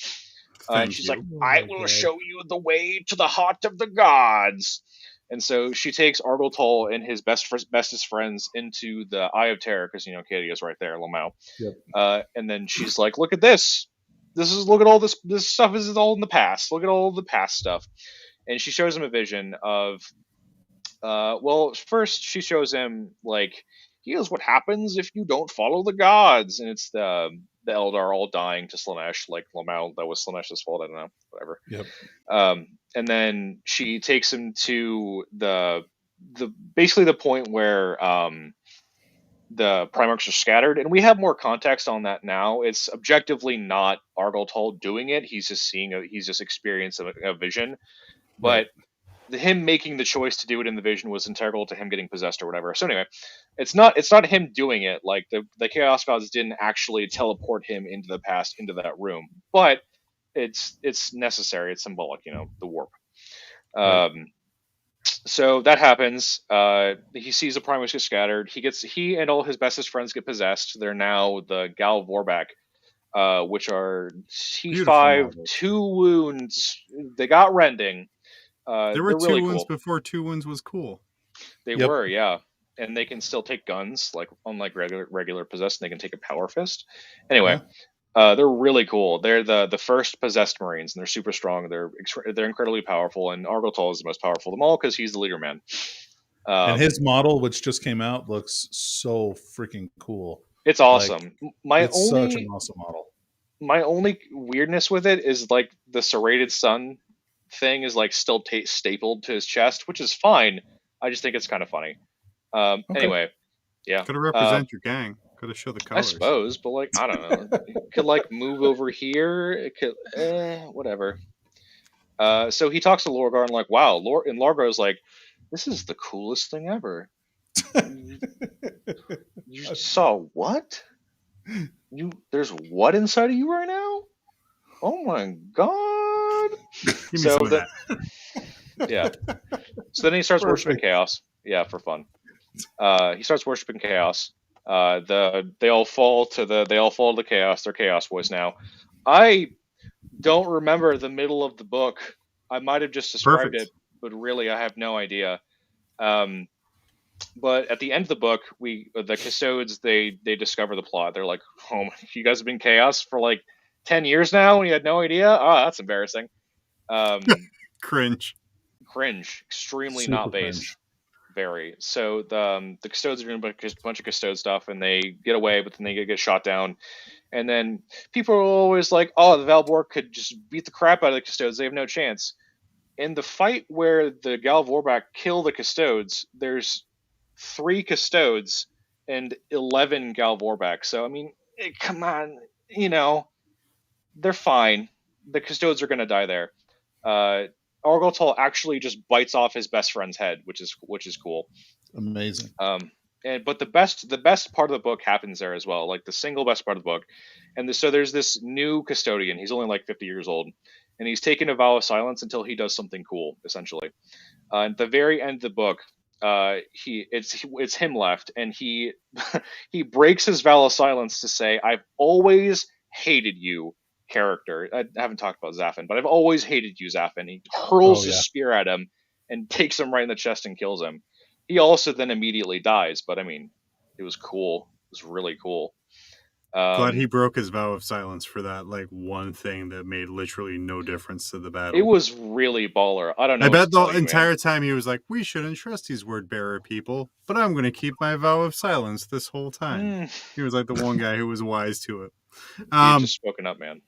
Speaker 3: And
Speaker 1: Thank
Speaker 3: she's
Speaker 1: you.
Speaker 3: like,
Speaker 2: Oh
Speaker 3: "I
Speaker 2: my
Speaker 3: will
Speaker 2: God.
Speaker 3: show you the way to the heart of the gods." And so she takes Argotol and his bestest friends into the Eye of Terror, because Cadia's right there, Lamau.
Speaker 2: Yep.
Speaker 3: And then she's like, "Look at this. Look at all this. This stuff is all in the past. Look at all the past stuff." And she shows him a vision of. Well, first she shows him like, here's what happens if you don't follow the gods, and it's the Eldar all dying to Slanesh, like Lamau. That was Slanesh's fault. I don't know. Whatever.
Speaker 2: Yep.
Speaker 3: And then she takes him to the basically the point where the Primarchs are scattered, and we have more context on that now. It's objectively not Argotol doing it; he's just experiencing a vision, but him making the choice to do it in the vision was integral to him getting possessed or whatever. So anyway, it's not him doing it. Like the Chaos Gods didn't actually teleport him into the past, into that room, but it's necessary. It's symbolic, the warp. So that happens. He sees the Primus get scattered. He and all his bestest friends get possessed. They're now the Gal Vorback, which are T5, 2 wounds. They got rending.
Speaker 1: There were
Speaker 3: they're
Speaker 1: 2
Speaker 3: really
Speaker 1: wounds
Speaker 3: cool.
Speaker 1: before 2 wounds was cool.
Speaker 3: They were, yeah. And they can still take guns, like unlike regular possessed, and they can take a power fist. Anyway, they're really cool. They're the first possessed Marines, and they're super strong. They're incredibly powerful, and Argotol is the most powerful of them all because he's the leader man.
Speaker 2: And his model, which just came out, looks so freaking cool.
Speaker 3: It's awesome.
Speaker 2: It's such an awesome model.
Speaker 3: My only weirdness with it is like the serrated sun thing is like still stapled to his chest, which is fine. I just think it's kind of funny. Anyway, yeah.
Speaker 1: Gotta represent your gang. Gotta show the colors.
Speaker 3: I suppose, but like I don't know. It could like move over here. It could, whatever. So he talks to Lorgar and like, wow, and Lorgar's like, this is the coolest thing ever. You saw what? There's what inside of you right now? Oh my god!
Speaker 1: Give me some of that.
Speaker 3: Yeah. So then he starts worshiping chaos. Yeah, for fun. He starts worshiping chaos. They all fall to the chaos. They're chaos boys now. I don't remember the middle of the book. I might have just described it, but really I have no idea. But at the end of the book, the Custodes they discover the plot. They're like, "Oh, you guys have been chaos for like 10 years now, and you had no idea? Oh, that's embarrassing."
Speaker 1: Cringe.
Speaker 3: Extremely
Speaker 2: Super
Speaker 3: not based.
Speaker 2: cringe.
Speaker 3: Very. So the Custodes are doing a bunch of Custode stuff, and they get away, but then they get shot down. And then people are always like, "Oh, the Valborg could just beat the crap out of the Custodes. They have no chance." In the fight where the Gal Vorback kill the Custodes, there's 3 Custodes and 11 Gal Vorback. So I mean, come on, they're fine. The Custodes are gonna die there. Argotol actually just bites off his best friend's head, which is cool.
Speaker 2: Amazing.
Speaker 3: But the best part of the book happens there as well, like the single best part of the book. And so there's this new custodian. He's only like 50 years old, and he's taken a vow of silence until he does something cool, essentially. At the very end of the book, it's him left, and he he breaks his vow of silence to say, "I've always hated you." Character. I haven't talked about Zaffin, but I've always hated you, Zaffin. He hurls his spear at him and takes him right in the chest and kills him. He also then immediately dies, but I mean, it was cool. It was really cool.
Speaker 1: Glad he broke his vow of silence for that like one thing that made literally no difference to the battle.
Speaker 3: It was really baller. I don't know.
Speaker 1: I bet the entire time he was like, "We shouldn't trust these word bearer people, but I'm going to keep my vow of silence this whole time." He was like the one guy who was wise to it.
Speaker 3: He's just spoken up, man.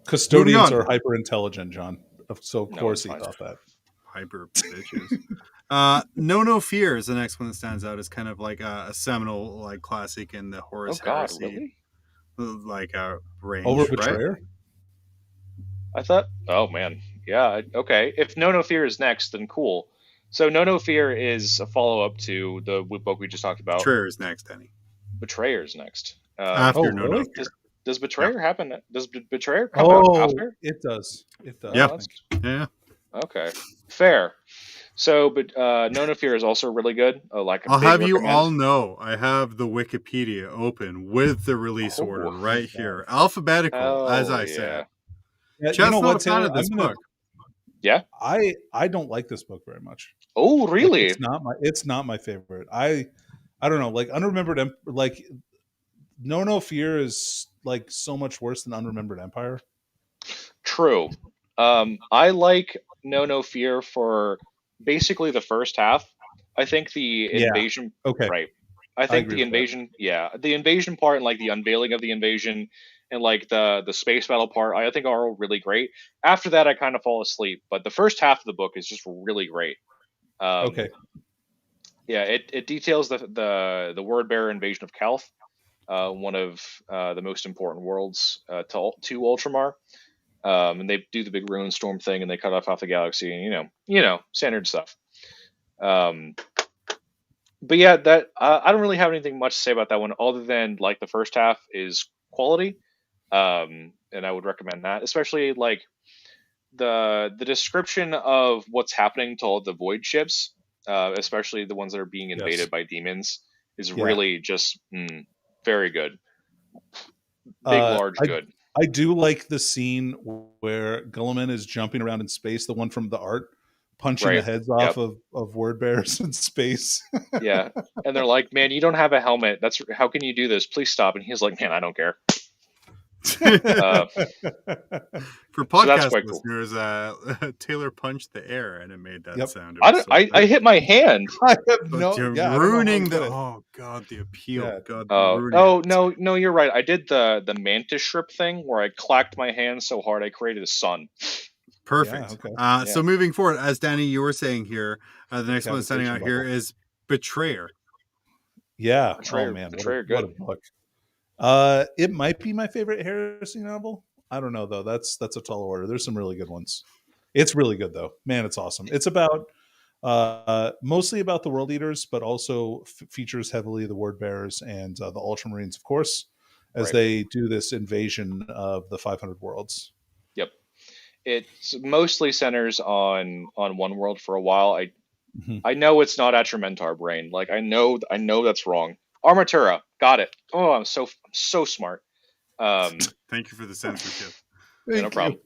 Speaker 2: Custodians are hyper intelligent, John. So of course he thought that.
Speaker 1: Hyper bitches. No Fear is the next one that stands out as kind of like a seminal like classic in the Horus Heresy.
Speaker 3: Really?
Speaker 1: Like a range.
Speaker 2: Over Betrayer?
Speaker 3: Right? I thought, oh man. Yeah, okay. If No Fear is next, then cool. So No Fear is a follow-up to the book we just talked about.
Speaker 1: Betrayer is next, Danny.
Speaker 3: Betrayer is next.
Speaker 1: After No Fear.
Speaker 3: Does Betrayer happen? Does Betrayer come out after?
Speaker 2: It does. It does.
Speaker 1: Yeah. Yeah.
Speaker 3: Okay, fair. So, but No No Fear is also really good. Like a
Speaker 1: I'll
Speaker 3: big
Speaker 1: have you
Speaker 3: recommend.
Speaker 1: all know I have the Wikipedia open with the release order
Speaker 3: Oh,
Speaker 1: right here, alphabetical, as
Speaker 3: hell
Speaker 1: I
Speaker 3: yeah,
Speaker 1: said.
Speaker 2: Yeah, you know
Speaker 1: Chad's not a
Speaker 2: what,
Speaker 1: fan
Speaker 2: Taylor?
Speaker 1: of this book.
Speaker 3: yeah.
Speaker 2: I don't like this book very much.
Speaker 3: Oh,
Speaker 2: Like
Speaker 3: really?
Speaker 2: it's not my favorite. I don't know. Like like No No Fear is like so much worse than Unremembered Empire.
Speaker 3: True. I like No No Fear for basically the first half. I think the
Speaker 2: Yeah.
Speaker 3: invasion,
Speaker 2: Okay.
Speaker 3: right? I
Speaker 2: I
Speaker 3: think
Speaker 2: agree
Speaker 3: the
Speaker 2: with that.
Speaker 3: invasion, yeah, the invasion part and like the unveiling of the invasion and like the space battle part, I think are all really great. After that, I kind of fall asleep, but the first half of the book is just really great. Um,
Speaker 2: Okay.
Speaker 3: yeah, it details the word bearer invasion of Calth, one of the most important worlds to Ultramar. And they do the big ruin storm thing, and they cut off half the galaxy, and standard stuff. Um, but yeah, that I don't really have anything much to say about that one, other than like the first half is quality, and I would recommend that, especially like the description of what's happening to all the void ships, especially the ones that are being
Speaker 2: Yes.
Speaker 3: invaded by demons, is
Speaker 2: Yeah.
Speaker 3: really just very good, big,
Speaker 2: Uh,
Speaker 3: large,
Speaker 2: I
Speaker 3: good.
Speaker 2: I do like the scene where Gulliman is jumping around in space, the one from the art, punching the
Speaker 3: Right.
Speaker 2: heads off
Speaker 3: Yep.
Speaker 2: of word bearers in space.
Speaker 3: Yeah. And they're like, man, you don't have a helmet. How can you do this? Please stop. And he's like, man, I don't care. Uh,
Speaker 1: For
Speaker 3: so that's
Speaker 1: podcast
Speaker 3: quite cool.
Speaker 1: listeners, Taylor punched the air and it made that
Speaker 2: Yep.
Speaker 1: sound. It was so
Speaker 3: I
Speaker 1: good.
Speaker 3: hit my hand.
Speaker 2: I have
Speaker 1: But
Speaker 2: no,
Speaker 1: you're
Speaker 2: yeah, I don't know how
Speaker 1: ruining
Speaker 2: he
Speaker 1: the.
Speaker 2: did it.
Speaker 1: Oh god, the appeal.
Speaker 2: Yeah.
Speaker 1: God, ruining
Speaker 3: Oh
Speaker 1: it.
Speaker 3: no, you're right. I did the mantis shrimp thing where I clacked my hand so hard I created a sun.
Speaker 1: Perfect.
Speaker 2: Okay.
Speaker 3: Yeah.
Speaker 1: So moving forward, as Danny, you were saying here, the next one standing
Speaker 2: Cavitation
Speaker 1: out here
Speaker 2: bubble.
Speaker 1: is Betrayer.
Speaker 2: Yeah. Oh
Speaker 3: Betrayer,
Speaker 2: man,
Speaker 3: Betrayer,
Speaker 2: what a
Speaker 3: good.
Speaker 2: book. It might be my favorite heresy novel. I don't know though. That's a tall order. There's some really good ones. It's really good though. Man, it's awesome. It's about mostly about the world eaters, but also features heavily the word bearers and the ultramarines, of course, as
Speaker 3: Right.
Speaker 2: they do this invasion of the 500 worlds.
Speaker 3: Yep. It mostly centers on one world for a while.
Speaker 2: Mhm.
Speaker 3: I know it's not Atramentar brain. Like I know that's wrong. Armatura, got it. Oh, I'm so smart.
Speaker 1: Thank you for the censorship.
Speaker 3: Yeah, no problem.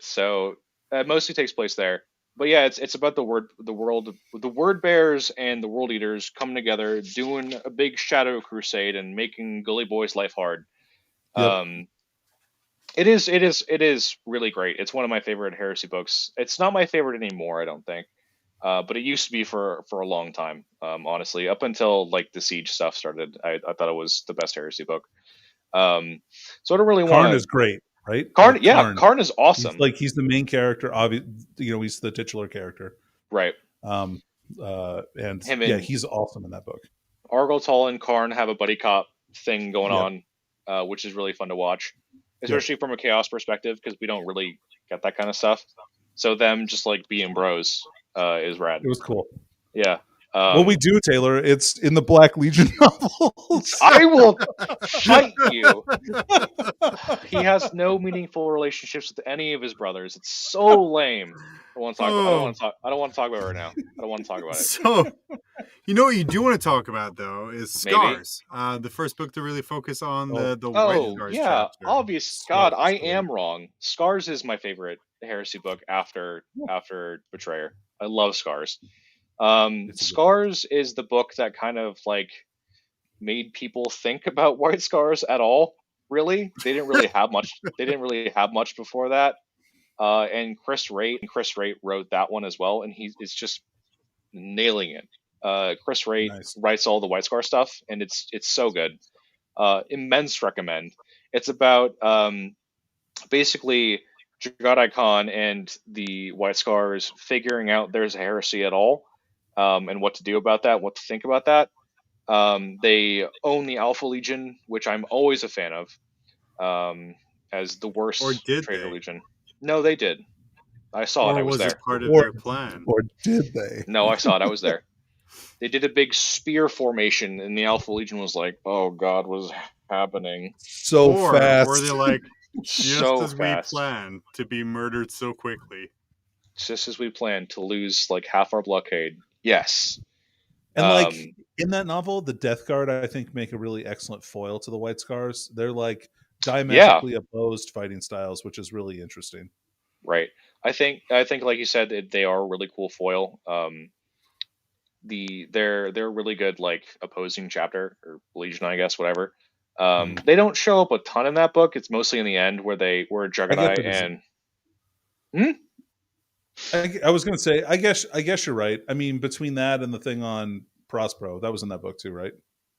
Speaker 3: So it mostly takes place there. But yeah, it's about the word bearers and the world eaters coming together, doing a big shadow crusade and making Gully Boy's life hard.
Speaker 2: Yep.
Speaker 3: It is really great. It's one of my favorite heresy books. It's not my favorite anymore, I don't think. But it used to be for a long time. Honestly, up until like the Siege stuff started, I thought it was the best heresy book. So I don't really
Speaker 2: Karn
Speaker 3: want
Speaker 2: is great, right?
Speaker 3: Karn.
Speaker 2: Like,
Speaker 3: Yeah, Karn is awesome.
Speaker 2: He's the main character. He's the titular character.
Speaker 3: Right.
Speaker 2: And
Speaker 3: Him
Speaker 2: yeah,
Speaker 3: and
Speaker 2: he's awesome in that book.
Speaker 3: Argotol and Karn have a buddy cop thing going
Speaker 2: Yep.
Speaker 3: on, which is really fun to watch, especially from a chaos perspective, because we don't really get that kind of stuff. So them just like being bros is rad.
Speaker 2: It was cool.
Speaker 3: Yeah.
Speaker 2: Well, we do, Taylor. It's in the Black Legion novels.
Speaker 3: I will fight you. He has no meaningful relationships with any of his brothers. It's so lame. I don't want to talk. I don't want to talk about it right now. I don't want to talk about it.
Speaker 1: So, you know what you do want to talk about though is
Speaker 3: Maybe.
Speaker 1: Scars. The first book to really focus on the White Scars
Speaker 3: yeah,
Speaker 1: chapter.
Speaker 3: obvious. God, I am wrong. Scars is my favorite heresy book after Betrayer. I love Scars. Scars is the book that kind of like made people think about White Scars at all. Really, they didn't really have much. They didn't really have much before that. And Chris Wright wrote that one as well, and is just nailing it. Chris Wright writes all the White Scar stuff, and it's so good. Immense recommend. It's about basically Jagadai Khan and the White Scars figuring out there's a heresy at all, and what to do about that, what to think about that. They own the Alpha Legion, which I'm always a fan of, as the worst traitor legion. No, they did. I saw it. I was there.
Speaker 1: It part of their plan?
Speaker 2: Or did they?
Speaker 3: No, I saw it. I was there. They did a big spear formation, and the Alpha Legion was like, "Oh God, what's happening?"
Speaker 2: So fast.
Speaker 1: Or they like,
Speaker 3: so
Speaker 1: as
Speaker 3: fast.
Speaker 1: we planned to be murdered so quickly.
Speaker 3: Just as we planned to lose like half our blockade. Yes.
Speaker 2: And like in that novel, the Death Guard, I think, make a really excellent foil to the White Scars. They're like diametrically opposed fighting styles, which is really interesting.
Speaker 3: Right. I think like you said, they are a really cool foil. They're really good like opposing chapter or legion, I guess, whatever. They don't show up a ton in that book. It's mostly in the end where Juggernaut and
Speaker 2: I was going to say, I guess you're right. I mean, between that and the thing on Prospero, that was in that book too, right?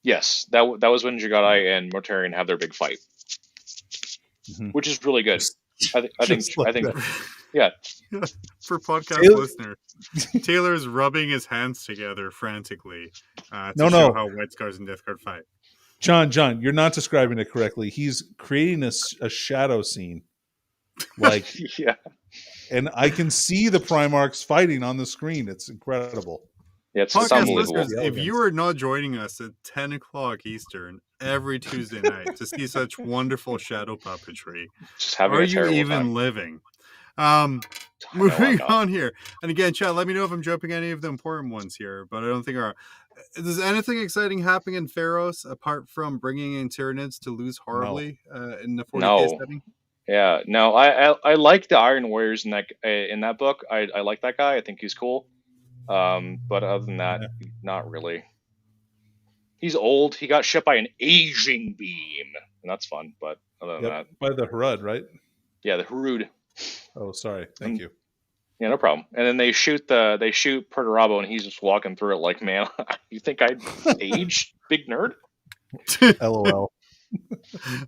Speaker 3: Yes, that was when Juggernaut and Mortarion have their big fight, which is really good. I think yeah.
Speaker 1: For podcast listeners, Taylor's rubbing his hands together frantically to show how White Scars and Death Guard fight.
Speaker 2: John, you're not describing it correctly. He's creating a shadow scene, like
Speaker 3: yeah,
Speaker 2: and I can see the Primarchs fighting on the screen. It's incredible.
Speaker 3: Yeah, it's unbelievable.
Speaker 1: Listeners, if you are not joining us at 10 o'clock Eastern every Tuesday night to see such wonderful shadow puppetry, are you even living? Moving on here. And again, chat, let me know if I'm jumping any of the important ones here, but I don't think are. Is anything exciting happening in Pharos apart from bringing in Tyranids to lose horribly in the 40K setting?
Speaker 3: Yeah, no. I like the Iron Warriors in that book. I like that guy. I think he's cool. But other than that, not really. He's old. He got shot by an aging beam, and that's fun. But other than that,
Speaker 2: by the Harud, right?
Speaker 3: Yeah, the Harud.
Speaker 2: Oh, sorry. Thank you.
Speaker 3: Yeah, no problem. And then they shoot Perturabo, and he's just walking through it like, man, you think I'd age, big nerd?
Speaker 2: LOL.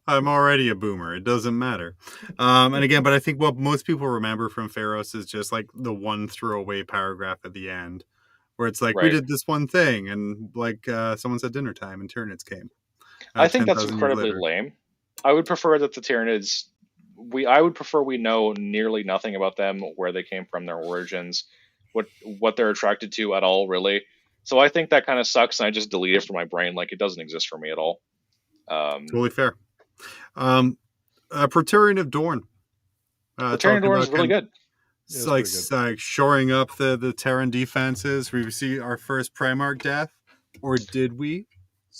Speaker 1: I'm already a boomer. It doesn't matter. And again, but I think what most people remember from Pharos is just like the one throwaway paragraph at the end, where it's like, we did this one thing, and like someone said dinner time, and Tyranids came.
Speaker 3: I think that's incredibly lame. I would prefer that the Tyranids. I would prefer we know nearly nothing about them, where they came from, their origins, what they're attracted to at all, really. So I think that kind of sucks, and I just delete it from my brain. Like, it doesn't exist for me at all.
Speaker 1: Totally fair. Praetorian of Dorne.
Speaker 3: Praetorian of Dorne is really good.
Speaker 1: It's like shoring up the Terran defenses. We see our first Primarch death, or did we?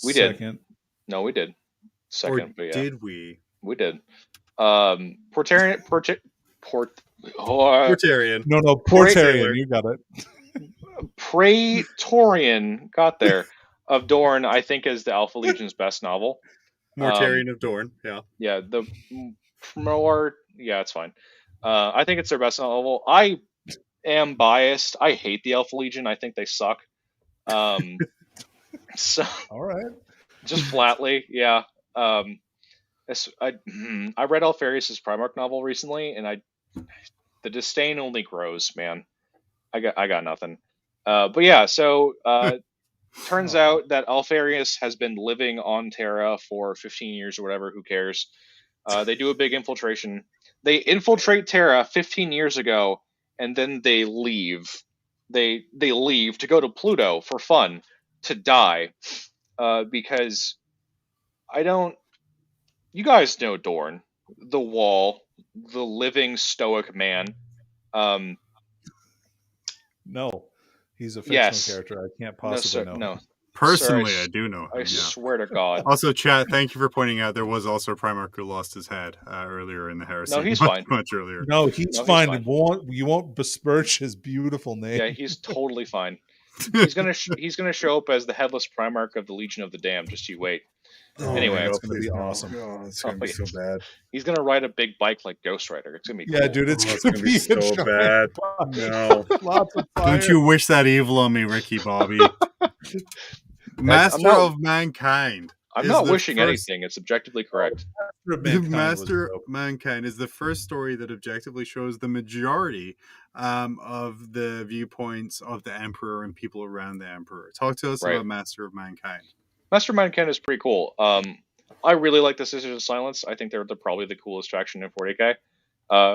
Speaker 3: We did. No, we did. Second,
Speaker 1: or
Speaker 3: but yeah.
Speaker 1: Did we?
Speaker 3: We did. Portarian.
Speaker 2: No, Portarian. You got it.
Speaker 3: Praetorian got there. Of Dorne, I think, is the Alpha Legion's best novel.
Speaker 1: Mortarian of Dorne, yeah.
Speaker 3: Yeah, it's fine. I think it's their best novel. I am biased. I hate the Alpha Legion. I think they suck. So
Speaker 2: all right,
Speaker 3: just flatly, yeah. I read Alfarius' Primarch novel recently, and the disdain only grows, man. I got nothing. But yeah, so turns out that Alfarius has been living on Terra for 15 years or whatever. Who cares? They do a big infiltration. They infiltrate Terra 15 years ago, and then they leave. They leave to go to Pluto for fun, to die, because I don't. You guys know Dorne, the Wall, the living stoic man.
Speaker 2: No, he's a fictional character. I can't possibly know.
Speaker 3: No.
Speaker 1: Personally, I do know him.
Speaker 3: I swear to God.
Speaker 1: Also, chat, thank you for pointing out there was also a Primarch who lost his head earlier in the Heresy.
Speaker 3: No, he's fine.
Speaker 1: Much earlier.
Speaker 2: No, he's fine. You won't besmirch his beautiful name.
Speaker 3: Yeah, he's totally fine. He's gonna show up as the headless Primarch of the Legion of the Damned. Just you wait. Anyway,
Speaker 2: it's gonna be awesome.
Speaker 4: Oh, it's gonna be so bad.
Speaker 3: He's gonna ride a big bike like Ghost Rider. It's gonna be cool.
Speaker 2: Yeah, dude, it's gonna be
Speaker 4: so bad.
Speaker 2: No, lots of fire.
Speaker 1: Don't you wish that evil on me, Ricky Bobby? Master of Mankind.
Speaker 3: I'm not wishing anything. It's objectively correct.
Speaker 1: Master of Mankind is the first story that objectively shows the majority of the viewpoints of the Emperor and people around the Emperor. Talk to us about Master of Mankind.
Speaker 3: Master of Mankind is pretty cool. I really like the Sisters of Silence. I think they're probably the coolest faction in 40k.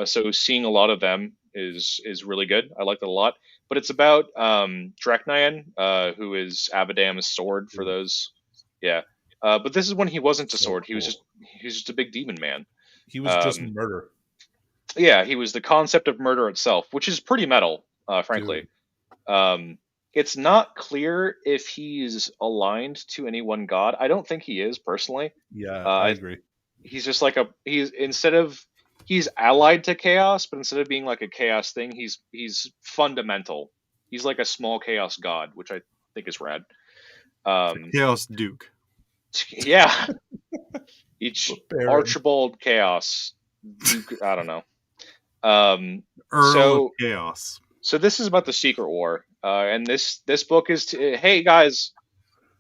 Speaker 3: So seeing a lot of them is really good. I like that a lot. But it's about Dreknian, who is Abaddam's sword for those. Yeah. But this is when he wasn't a sword. He was just a big demon man.
Speaker 2: He was just murder.
Speaker 3: Yeah, he was the concept of murder itself, which is pretty metal, frankly. It's not clear if he's aligned to any one god. I don't think he is personally.
Speaker 2: Yeah, I agree.
Speaker 3: He's just like he's allied to chaos, but instead of being like a chaos thing, he's fundamental. He's like a small chaos god, which I think is rad.
Speaker 1: Chaos Duke.
Speaker 3: Yeah. Each Archibald Chaos Duke, I don't know.
Speaker 1: Earl of Chaos.
Speaker 3: So this is about the Secret War, and this book is hey guys,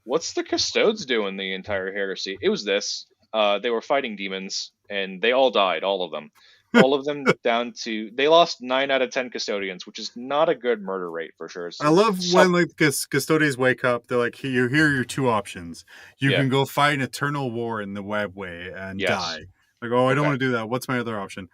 Speaker 3: what's the Custodes doing the entire heresy? It was this. They were fighting demons, and they all died, all of them. All of them down to... They lost 9 out of 10 custodians, which is not a good murder rate for sure. So
Speaker 1: I love when like custodians wake up, they're like, here are your 2 options. You can go fight an eternal war in the webway and die. Like, oh, I don't want to do that. What's my other option?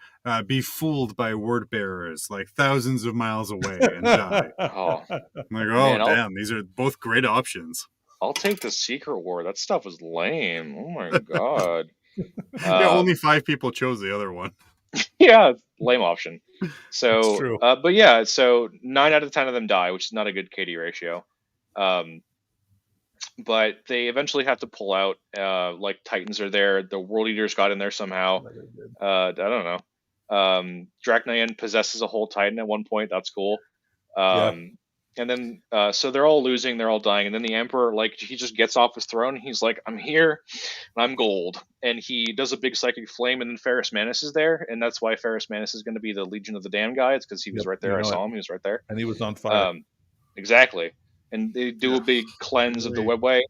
Speaker 1: Be fooled by word bearers, like thousands of miles away and die. I'm like, oh, man, damn, these are both great options.
Speaker 3: I'll take the Secret War. That stuff was lame. Oh my god.
Speaker 1: Only 5 people chose the other one.
Speaker 3: Yeah, lame option. So,
Speaker 2: That's true.
Speaker 3: But yeah, so 9 out of 10 of them die, which is not a good KD ratio. But they eventually have to pull out. Like Titans are there. The World Eaters got in there somehow. I don't know. Dracnayan possesses a whole Titan at one point. That's cool. And then, so they're all losing, they're all dying, and then the Emperor, like, he just gets off his throne, and he's like, I'm here, and I'm gold, and he does a big psychic flame, and then Ferrus Manus is there, and that's why Ferrus Manus is going to be the Legion of the Damned guy. It's because he was right there. I saw him, he was right there.
Speaker 2: And he was on fire.
Speaker 3: Exactly. And they do a big cleanse of the webway.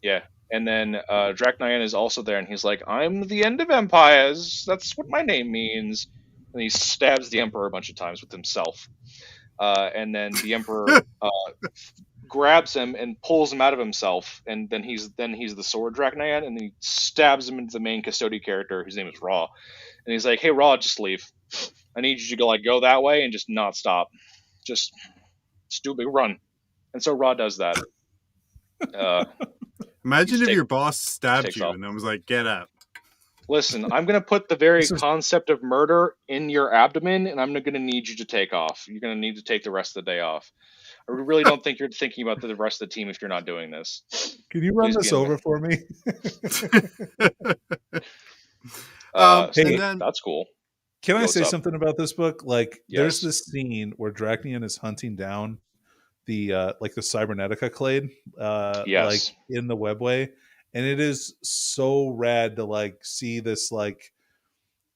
Speaker 3: Yeah. And then Dracnayan is also there, and he's like, I'm the end of empires, that's what my name means. And he stabs the Emperor a bunch of times with himself. And then the Emperor grabs him and pulls him out of himself, and then he's the Sword Dracnayan, and then he stabs him into the main custody character, whose name is Ra. And he's like, "Hey, Ra, just leave. I need you to go that way and just not stop. Just do a big run." And so Ra does that.
Speaker 1: Imagine if your boss stabbed you and then was like, "Get up."
Speaker 3: Listen, I'm going to put the very concept of murder in your abdomen, and I'm going to need you to take off. You're going to need to take the rest of the day off. I really don't think you're thinking about the rest of the team if you're not doing this.
Speaker 2: Can you run this over for me?
Speaker 3: Hey, that's cool.
Speaker 2: Can I say something about this book? Like, there's this scene where Dracnayan is hunting down the like the Cybernetica clade, like in the webway. And it is so rad to like see this, like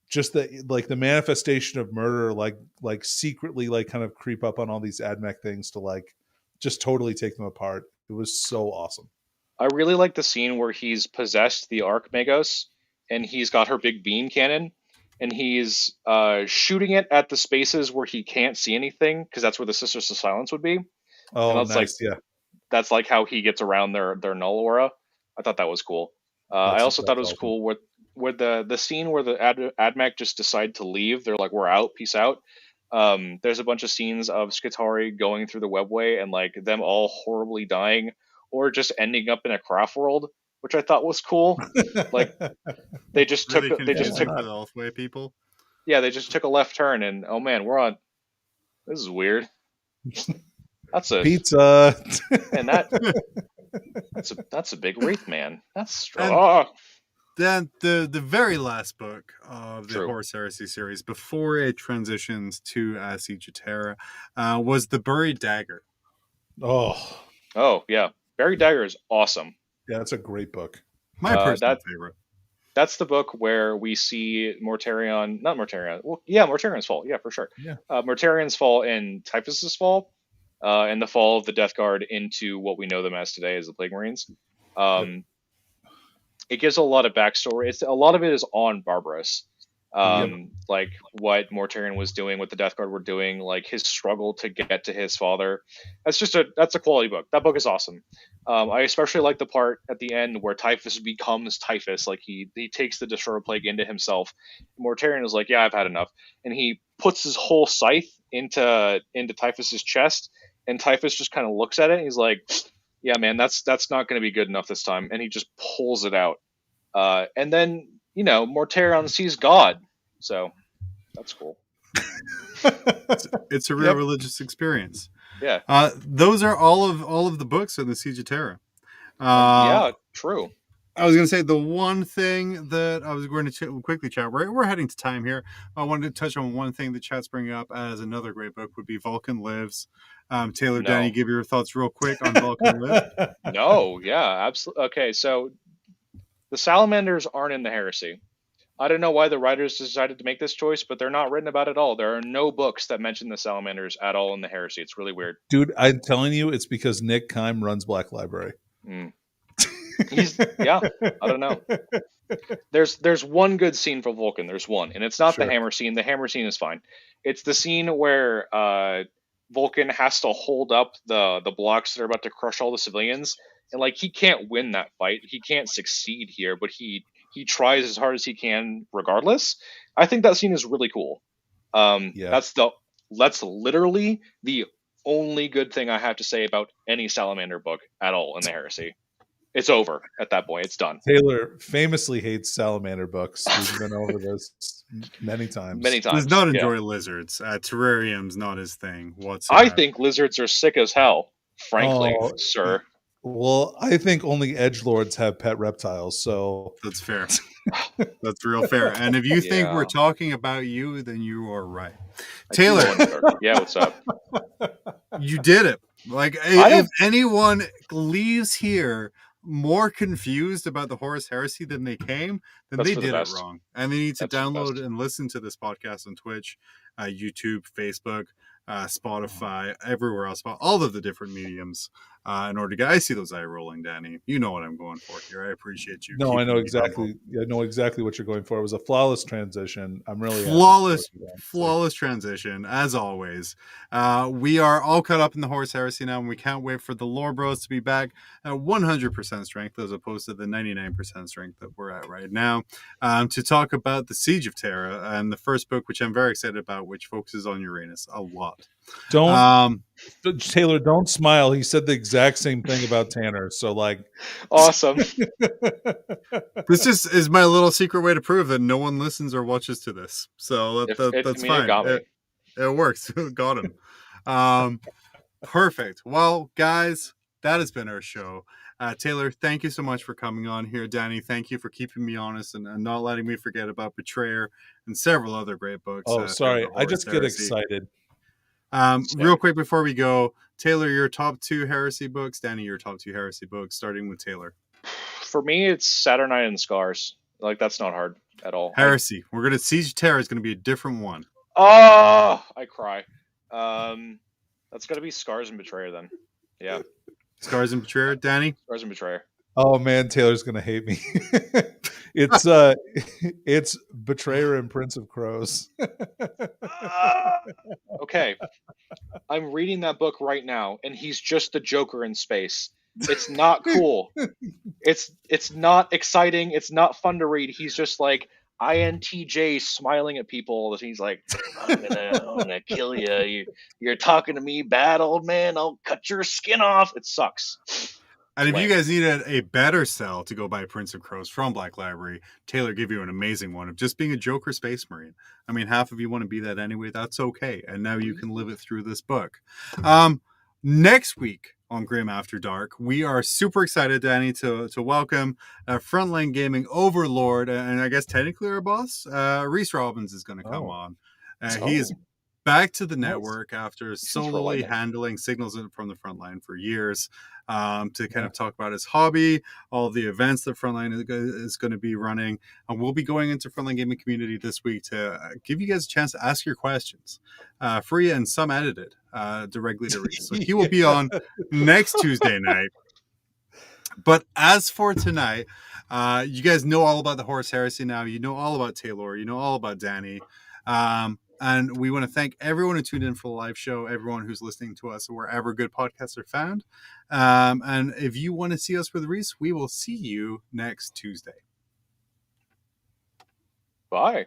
Speaker 2: just the manifestation of murder, like secretly like kind of creep up on all these AdMech things to like just totally take them apart. It was so awesome.
Speaker 3: I really like the scene where he's possessed the Archmagos, and he's got her big beam cannon, and he's shooting it at the spaces where he can't see anything, because that's where the Sisters of Silence would be.
Speaker 2: Oh, nice, yeah.
Speaker 3: That's like how he gets around their null aura. I thought that was cool. I also thought it was cool with the scene where the AdMech just decide to leave. They're like, we're out, peace out. There's a bunch of scenes of Skitarii going through the webway and like them all horribly dying or just ending up in a craft world, which I thought was cool. Like they just took the
Speaker 1: Elfway people.
Speaker 3: Yeah, they just took a left turn and oh man, we're on. This is weird. That's a
Speaker 2: pizza,
Speaker 3: and that's a big wraith man. That's strong.
Speaker 1: Then the very last book of the Horus Heresy series before it transitions to Siege of Terra was The Buried Dagger.
Speaker 3: Oh yeah, Buried Dagger is awesome.
Speaker 2: Yeah, that's a great book.
Speaker 1: My personal favorite.
Speaker 3: That's the book where we see Mortarion's fall. Yeah, for sure.
Speaker 2: Yeah.
Speaker 3: Mortarion's fall and Typhus's fall. And the fall of the Death Guard into what we know them as today as the Plague Marines. It gives a lot of backstory. A lot of it is on Barbarous. Like what Mortarion was doing, what the Death Guard were doing, like his struggle to get to his father. That's a quality book. That book is awesome. I especially like the part at the end where Typhus becomes Typhus. Like he takes the Destroyer Plague into himself. Mortarion is like, yeah, I've had enough. And he puts his whole scythe into Typhus's chest. And Typhus just kind of looks at it and he's like, yeah, man, that's not going to be good enough this time. And he just pulls it out. And then, Mortare on the Sea's God. So that's cool.
Speaker 1: It's a real religious experience.
Speaker 3: Yeah.
Speaker 1: Those are all of the books in the Siege of Terra.
Speaker 3: Yeah, true.
Speaker 1: I was going to say the one thing that I was going to quickly chat. We're heading to time here. I wanted to touch on one thing that chat's bringing up as another great book would be Vulcan Lives. Taylor,
Speaker 3: No.
Speaker 1: Danny, give your thoughts real quick on Vulcan Lives.
Speaker 3: No, yeah, absolutely. Okay, so the salamanders aren't in the heresy. I don't know why the writers decided to make this choice, but they're not written about at all. There are no books that mention the salamanders at all in the heresy. It's really weird.
Speaker 2: Dude, I'm telling you, it's because Nick Kime runs Black Library.
Speaker 3: I don't know. There's one good scene for Vulcan. There's one, and it's not the hammer scene. The hammer scene is fine. It's the scene where Vulcan has to hold up the blocks that are about to crush all the civilians, and like he can't win that fight. He can't succeed here, but he tries as hard as he can regardless. I think that scene is really cool. That's literally the only good thing I have to say about any Salamander book at all in the heresy. It's over at that point. It's done.
Speaker 2: Taylor famously hates salamander books. We've been over this many times.
Speaker 1: Does not enjoy lizards. Terrarium's not his thing whatsoever.
Speaker 3: I think lizards are sick as hell, frankly, sir.
Speaker 2: Well, I think only edgelords have pet reptiles, so
Speaker 1: that's fair. That's real fair. And if you think we're talking about you, then you are right. Taylor.
Speaker 3: Yeah, what's up?
Speaker 1: You did it. Like, if anyone leaves here more confused about the Horus Heresy than they came, then they did it wrong. And they need to download and listen to this podcast on Twitch, YouTube, Facebook, Spotify, everywhere else, all of the different mediums in order to get. I see those eye rolling, Danny. You know what I'm going for here. I appreciate you.
Speaker 2: No, I know exactly. I know exactly what you're going for. It was a flawless transition. I'm really
Speaker 1: flawless transition as always. We are all caught up in the Horus Heresy now, and we can't wait for the Lore Bros to be back at 100% strength as opposed to the 99% strength that we're at right now, to talk about the Siege of Terra and the first book, which I'm very excited about, which focuses on Uranus a lot.
Speaker 2: Taylor, don't smile. He said the exact same thing about Tanner. So, like,
Speaker 3: awesome.
Speaker 1: This is my little secret way to prove that no one listens or watches to this. So that's fine. It works. Got him. Perfect. Well, guys, that has been our show. Taylor, thank you so much for coming on here. Danny, thank you for keeping me honest and not letting me forget about Betrayer and several other great books.
Speaker 2: Oh, sorry. I just get excited.
Speaker 1: Real quick before we go, Taylor, your top 2 heresy books. Danny, your top 2 heresy books, starting with Taylor.
Speaker 3: For me, it's Saturnine and Scars. Like, that's not hard at all.
Speaker 1: Heresy. We're going to Siege of Terra is going to be a different one.
Speaker 3: Oh, I cry. That's got to be Scars and Betrayer then. Yeah.
Speaker 1: Scars and Betrayer, Danny?
Speaker 3: Scars and Betrayer.
Speaker 2: Oh man, Taylor's gonna hate me. It's Betrayer and Prince of Crows.
Speaker 3: Okay, I'm reading that book right now, and he's just the Joker in space. It's not cool. It's not exciting. It's not fun to read. He's just like INTJ smiling at people. He's like, I'm gonna kill you. You're talking to me bad, old man. I'll cut your skin off. It sucks.
Speaker 1: And if you guys needed a better sell to go buy Prince of Crows from Black Library, Taylor gave you an amazing one of just being a Joker Space Marine. I mean, half of you want to be that anyway. That's okay. And now you can live it through this book. Next week on Grim After Dark, we are super excited, Danny, to welcome Frontline Gaming Overlord, and I guess technically our boss, Reese Robbins, is going to come on. He is back to the network after solely handling signals from the Frontline for years, to kind of talk about his hobby, all the events that Frontline is going to be running. And we'll be going into Frontline Gaming community this week to give you guys a chance to ask your questions, free and some edited, directly to Reese. So he will be on next Tuesday night. But as for tonight, you guys know all about the Horus Heresy now. You know all about TayLore. You know all about Danny. And we want to thank everyone who tuned in for the live show, everyone who's listening to us wherever good podcasts are found. And if you want to see us with Reese, we will see you next Tuesday.
Speaker 3: Bye.